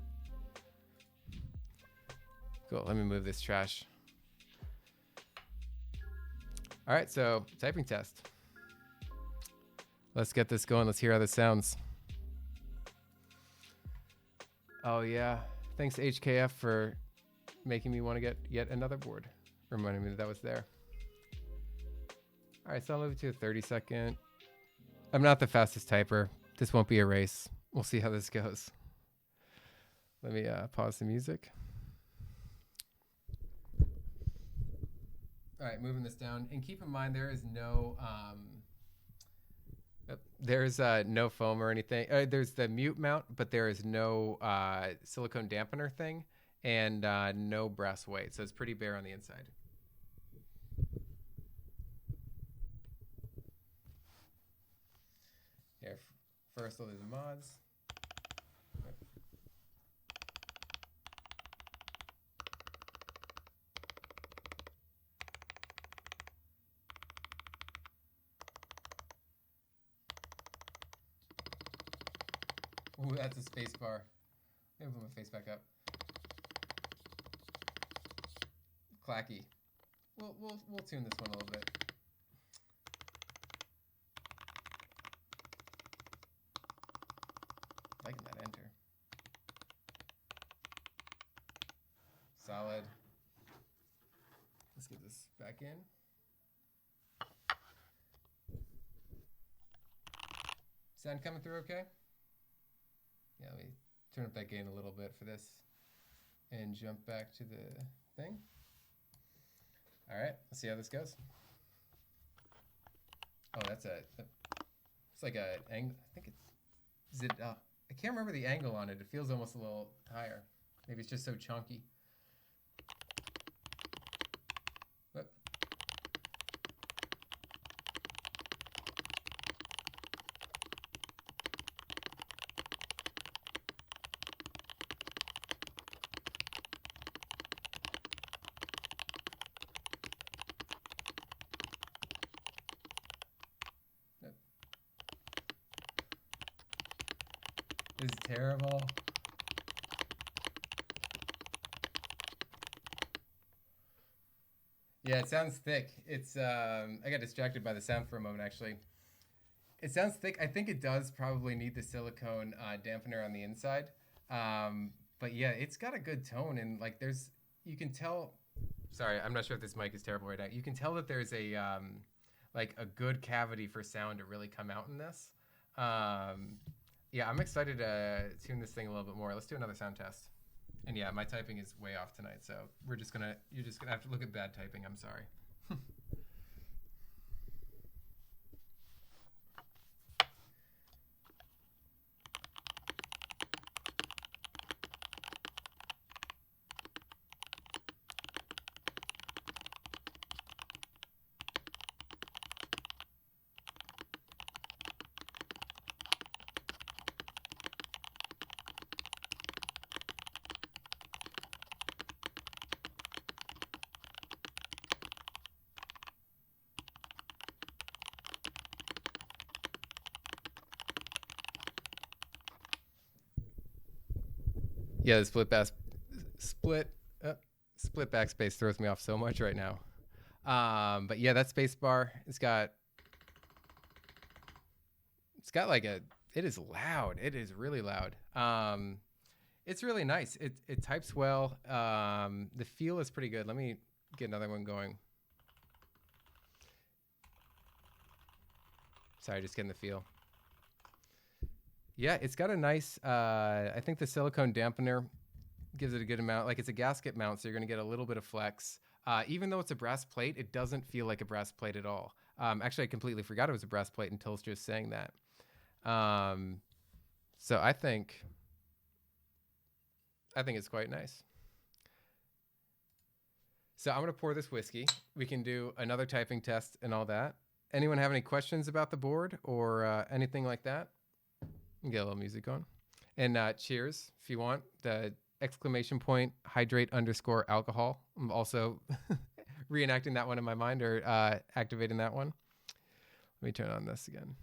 A: Cool. Let me move this trash. All right, so typing test. Let's get this going. Let's hear how this sounds. Oh yeah, thanks HKF for making me want to get yet another board. Reminding me that was there. All right, so I'll move it to a 30-second. I'm not the fastest typer. This won't be a race. We'll see how this goes. Let me pause the music. All right, moving this down, and keep in mind there is no no foam or anything. There's the mute mount, but there is no silicone dampener thing, and no brass weight, so it's pretty bare on the inside. Here, first I'll do the mods. Ooh, that's a space bar. Let me put my face back up. Clacky. We'll tune this one a little bit. Liking that enter. Solid. Let's get this back in. Sound coming through okay? Yeah, let me turn up that gain a little bit for this and jump back to the thing. All right, let's see how this goes. Oh, it's like a angle. I think is it, I can't remember the angle on it. It feels almost a little higher. Maybe it's just so chunky. Whoop. This is terrible. Yeah, it sounds thick. It's I got distracted by the sound for a moment actually. It sounds thick. I think it does probably need the silicone dampener on the inside. But yeah, it's got a good tone and like you can tell. Sorry, I'm not sure if this mic is terrible right now. You can tell that there's a like a good cavity for sound to really come out in this. Yeah, I'm excited to tune this thing a little bit more. Let's do another sound test. And yeah, my typing is way off tonight, so you're just gonna have to look at bad typing. I'm sorry. Yeah, the split backspace throws me off so much right now. But yeah, that space bar, it's got like it is loud. It is really loud. It's really nice. It types well. The feel is pretty good. Let me get another one going. Sorry, just getting the feel. Yeah, it's got a nice, I think the silicone dampener gives it a good amount. Like it's a gasket mount, so you're gonna get a little bit of flex. Even though it's a brass plate, it doesn't feel like a brass plate at all. Actually, I completely forgot it was a brass plate until it's just saying that. So I think it's quite nice. So I'm gonna pour this whiskey. We can do another typing test and all that. Anyone have any questions about the board or anything like that? Get a little music going. And cheers if you want. The exclamation point hydrate _ alcohol. I'm also reenacting that one in my mind or activating that one. Let me turn on this again.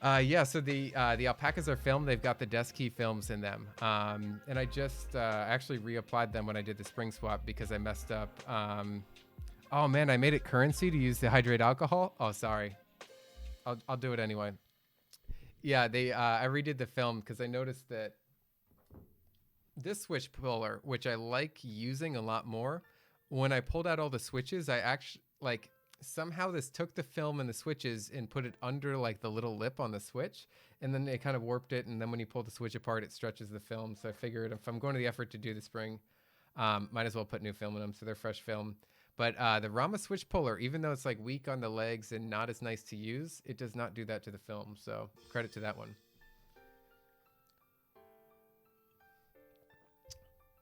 A: Yeah, so the Alpacas are filmed. They've got the Deskeys films in them. And I just actually reapplied them when I did the spring swap because I messed up. Oh man, I made it currency to use the hydrate alcohol. Oh, sorry. I'll do it anyway. Yeah, I redid the film because I noticed that this switch puller, which I like using a lot more, when I pulled out all the switches, I actually like somehow this took the film and the switches and put it under like the little lip on the switch, and then it kind of warped it. And then when you pull the switch apart, it stretches the film. So I figured if I'm going to the effort to do the spring, might as well put new film in them so they're fresh film. But the RAMA switch puller, even though it's like weak on the legs and not as nice to use, it does not do that to the film. So credit to that one.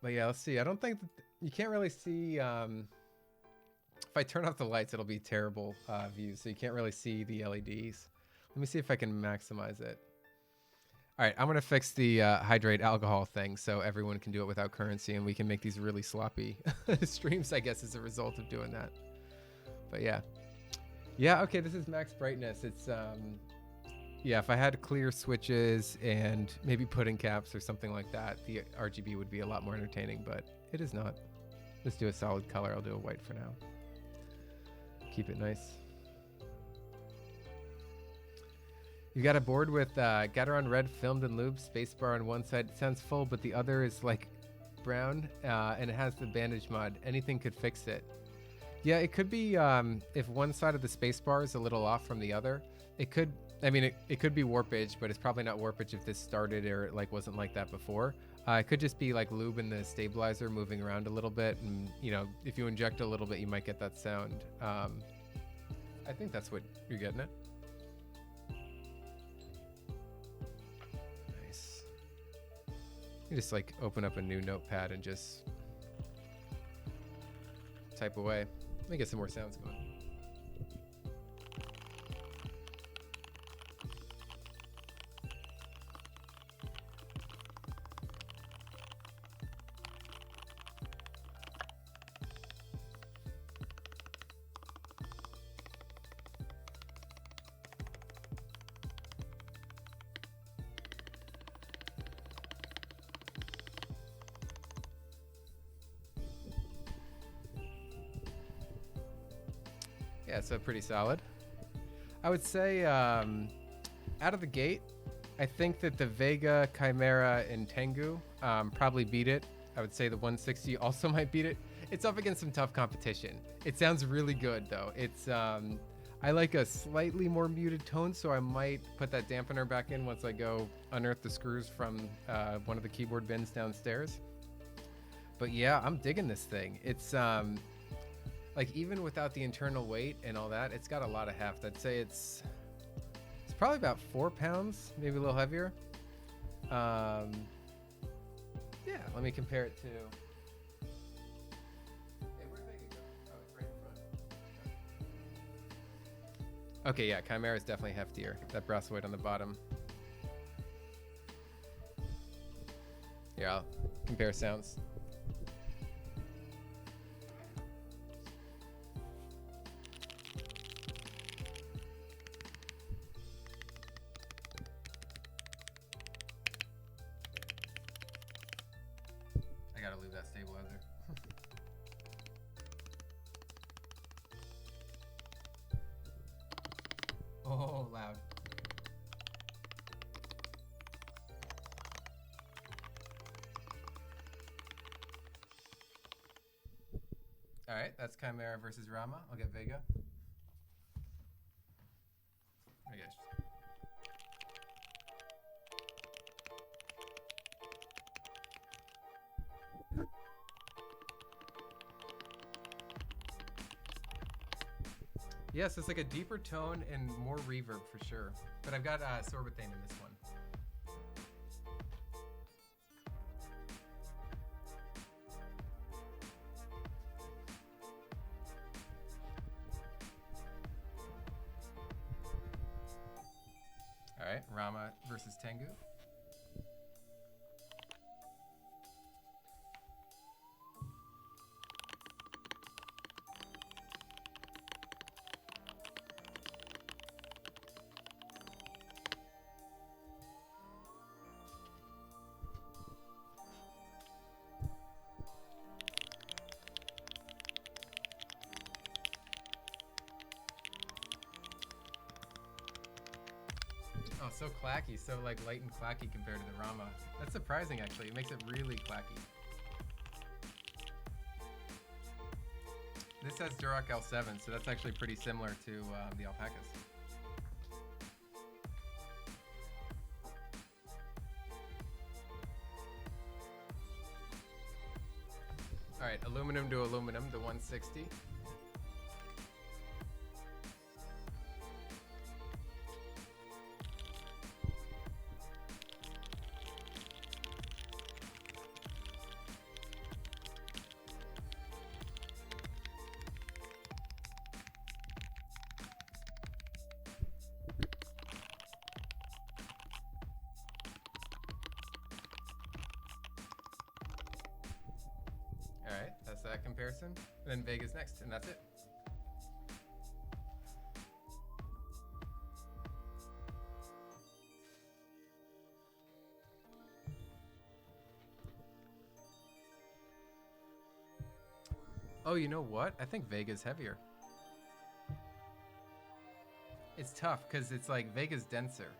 A: But yeah, let's see. I don't think you can't really see. If I turn off the lights, it'll be terrible view. So you can't really see the LEDs. Let me see if I can maximize it. All right, I'm going to fix the hydrate alcohol thing so everyone can do it without currency and we can make these really sloppy streams, I guess, as a result of doing that. But yeah. Yeah, okay, this is max brightness. It's, yeah, if I had clear switches and maybe pudding caps or something like that, the RGB would be a lot more entertaining, but it is not. Let's do a solid color. I'll do a white for now. Keep it nice. You got a board with Gateron red filmed and lubed, spacebar on one side. It sounds full, but the other is like brown, and it has the bandage mod. Anything could fix it. Yeah, it could be if one side of the spacebar is a little off from the other. It could, I mean, it could be warpage, but it's probably not warpage if this started or it like wasn't like that before. It could just be like lube in the stabilizer moving around a little bit, and you know, if you inject a little bit, you might get that sound. I think that's what you're getting at. Nice. You just like open up a new notepad and just type away. Let me get some more sounds going. Yeah, so pretty solid. I would say out of the gate, I think that the Vega, Chimera, and Tengu probably beat it. I would say the 160 also might beat it. It's up against some tough competition. It sounds really good though. It's I like a slightly more muted tone, so I might put that dampener back in once I go unearth the screws from one of the keyboard bins downstairs. But yeah, I'm digging this thing. It's like even without the internal weight and all that, it's got a lot of heft. I'd say it's probably about 4 pounds, maybe a little heavier. Yeah, let me compare it to. Hey, where'd Vega go? Oh, it's right in front. Okay, yeah, Chimera is definitely heftier. That brass weight on the bottom. Here, I'll compare sounds. I gotta leave that stabilizer. Oh, loud. All right, that's Chimera versus Rama. I'll get Vega. I guess. Yes, it's like a deeper tone and more reverb for sure. But I've got sorbitane in this one. All right, Rama versus Tengu. Oh, so clacky, so like light and clacky compared to the Rama. That's surprising actually, it makes it really clacky. This has Duroc L7, so that's actually pretty similar to the Alpacas. All right, aluminum to aluminum, the 160. All right, that's that comparison. And then Vega's next, and that's it. Oh, you know what? I think Vega's heavier. It's tough because it's like Vega's denser,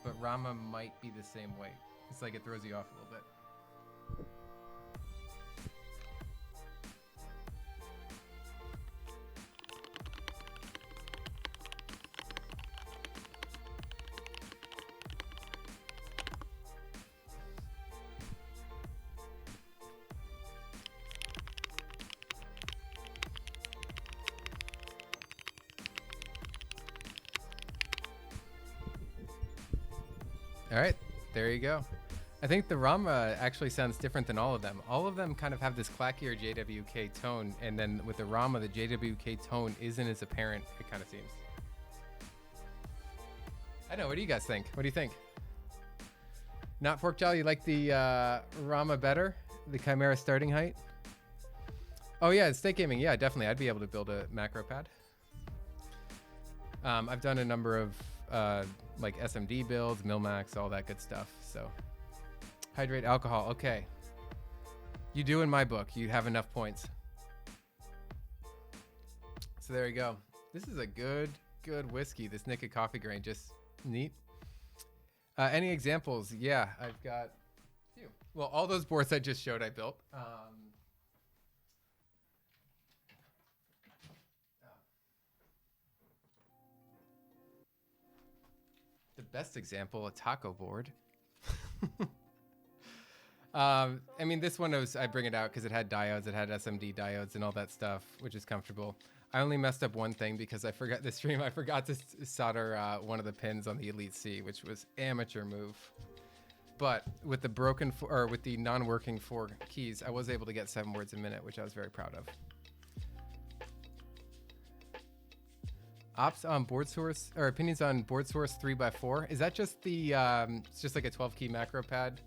A: but Rama might be the same weight. It's like it throws you off a little bit. All right, there you go. I think the RAMA actually sounds different than all of them. All of them kind of have this clackier JWK tone, and then with the RAMA, the JWK tone isn't as apparent, it kind of seems. I know, what do you guys think? What do you think? Not Pork Jowl, you like the RAMA better? The Chimera starting height? Oh yeah, Steak Gaming, yeah, definitely. I'd be able to build a macro pad. I've done a number of like SMD builds, Milmax, all that good stuff, so. Hydrate alcohol, okay. You do in my book, you have enough points. So there you go. This is a good whiskey, this Nika coffee grain, just neat. Any examples? Yeah, I've got a few. Well, all those boards I just showed I built. The best example, a taco board. I mean, this one I bring it out because it had diodes, it had SMD diodes and all that stuff, which is comfortable. I only messed up one thing because I forgot the stream. I forgot to solder one of the pins on the Elite C, which was amateur move. But with the with the non-working 4 keys, I was able to get 7 words a minute, which I was very proud of. Ops on board source, or opinions on board source 3x4. Is that just the, it's just like a 12 key macro pad?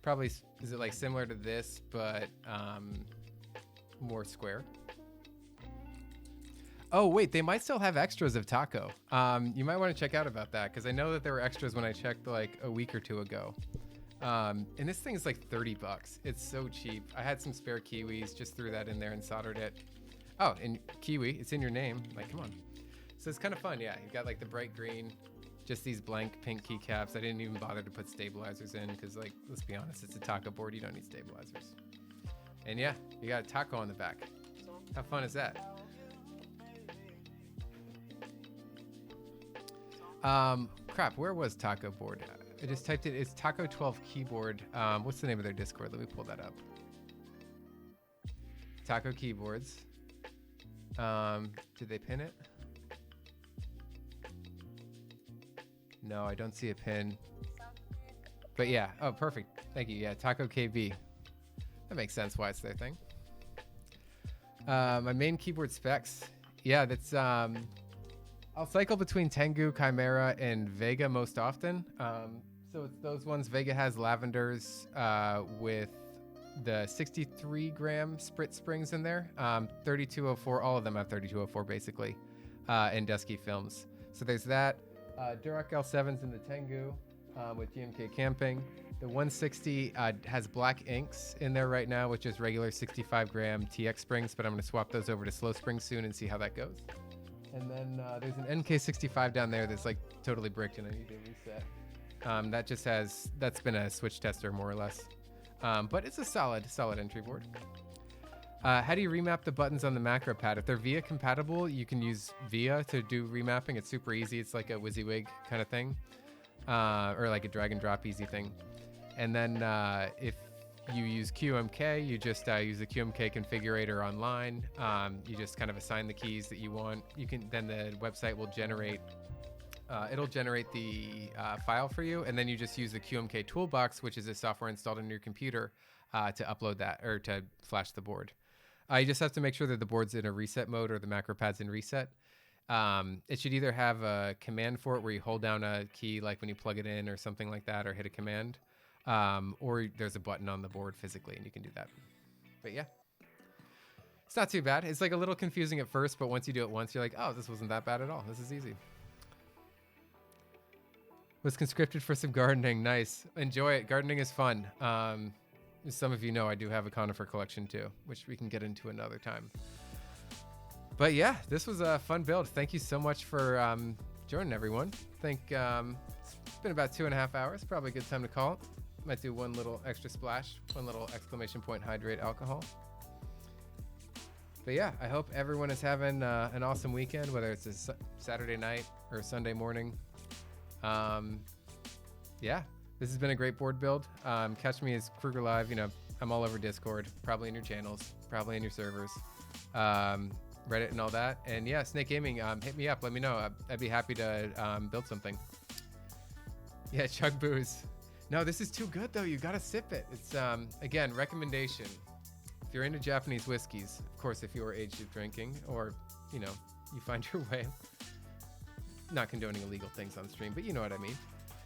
A: Probably, is it like similar to this, but more square? Oh wait, they might still have extras of taco. You might want to check out about that, because I know that there were extras when I checked like a week or 2 ago. And this thing is like 30 bucks. It's so cheap. I had some spare kiwis, just threw that in there and soldered it. Oh, and kiwi, it's in your name. Like, come on. So it's kind of fun, yeah. You've got like the bright green, just these blank pink keycaps. I didn't even bother to put stabilizers in because, like, let's be honest, it's a taco board. You don't need stabilizers. And yeah, you got a taco on the back. How fun is that? Crap, where was taco board? I just typed it. It's Taco 12 keyboard. What's the name of their Discord? Let me pull that up. Taco keyboards. Did they pin it? No, I don't see a pin. But yeah, oh, perfect. Thank you. Yeah, Taco KB. That makes sense why it's their thing. My main keyboard specs. Yeah, that's, I'll cycle between Tengu, Chimera, and Vega most often. So it's those ones. Vega has lavenders with the 63 gram Sprit springs in there. 3204, all of them have 3204 basically, and Deskeys films. So there's that. Durac L7s in the Tengu with GMK Camping. The 160 has black inks in there right now, which is regular 65 gram TX springs, but I'm going to swap those over to slow springs soon and see how that goes. And then there's an NK65 down there that's like totally bricked and I need to reset. That just has, that's been a switch tester more or less. But it's a solid entry board. How do you remap the buttons on the macro pad? If they're VIA compatible, you can use VIA to do remapping. It's super easy. It's like a WYSIWYG kind of thing, or like a drag and drop easy thing. And then if you use QMK, you just use the QMK configurator online. You just kind of assign the keys that you want. You can, then the website will generate, it'll generate the file for you, and then you just use the QMK toolbox, which is a software installed on your computer, to upload that or to flash the board. You just have to make sure that the board's in a reset mode or the macro pad's in reset. It should either have a command for it where you hold down a key like when you plug it in or something like that, or hit a command, or there's a button on the board physically and you can do that. But yeah, it's not too bad. It's like a little confusing at first, but once you do it once, you're like, oh, this wasn't that bad at all. This is easy. Was conscripted for some gardening. Nice. Enjoy it. Gardening is fun. As some of you know, I do have a conifer collection too, which we can get into another time. But yeah, this was a fun build. Thank you so much for joining, everyone. I think it's been about 2.5 hours. Probably a good time to call it. Might do one little extra splash, one little exclamation point hydrate alcohol. But yeah, I hope everyone is having an awesome weekend, whether it's a Saturday night or a Sunday morning. Yeah, this has been a great board build. Catch me as Kruger Live. You know, I'm all over Discord, probably in your channels, probably in your servers, Reddit and all that. And yeah, Snake Gaming, hit me up. Let me know. I'd be happy to build something. Yeah, chug booze. No, this is too good though. You gotta sip it. It's again, recommendation. If you're into Japanese whiskeys, of course, if you're aged of drinking, or you know, you find your way. Not condoning illegal things on stream, but you know what I mean.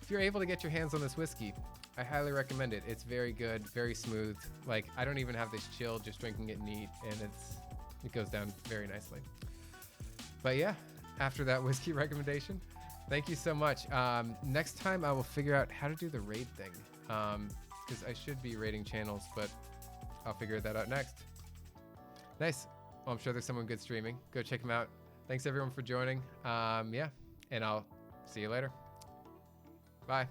A: If you're able to get your hands on this whiskey, I highly recommend it. It's very good, very smooth. Like, I don't even have this chill just drinking it neat, and it goes down very nicely. But yeah, after that whiskey recommendation, thank you so much. Next time I will figure out how to do the raid thing, because I should be raiding channels, but I'll figure that out next. Nice. Well, I'm sure there's someone good streaming. Go check them out. Thanks everyone for joining. Yeah, and I'll see you later. Bye.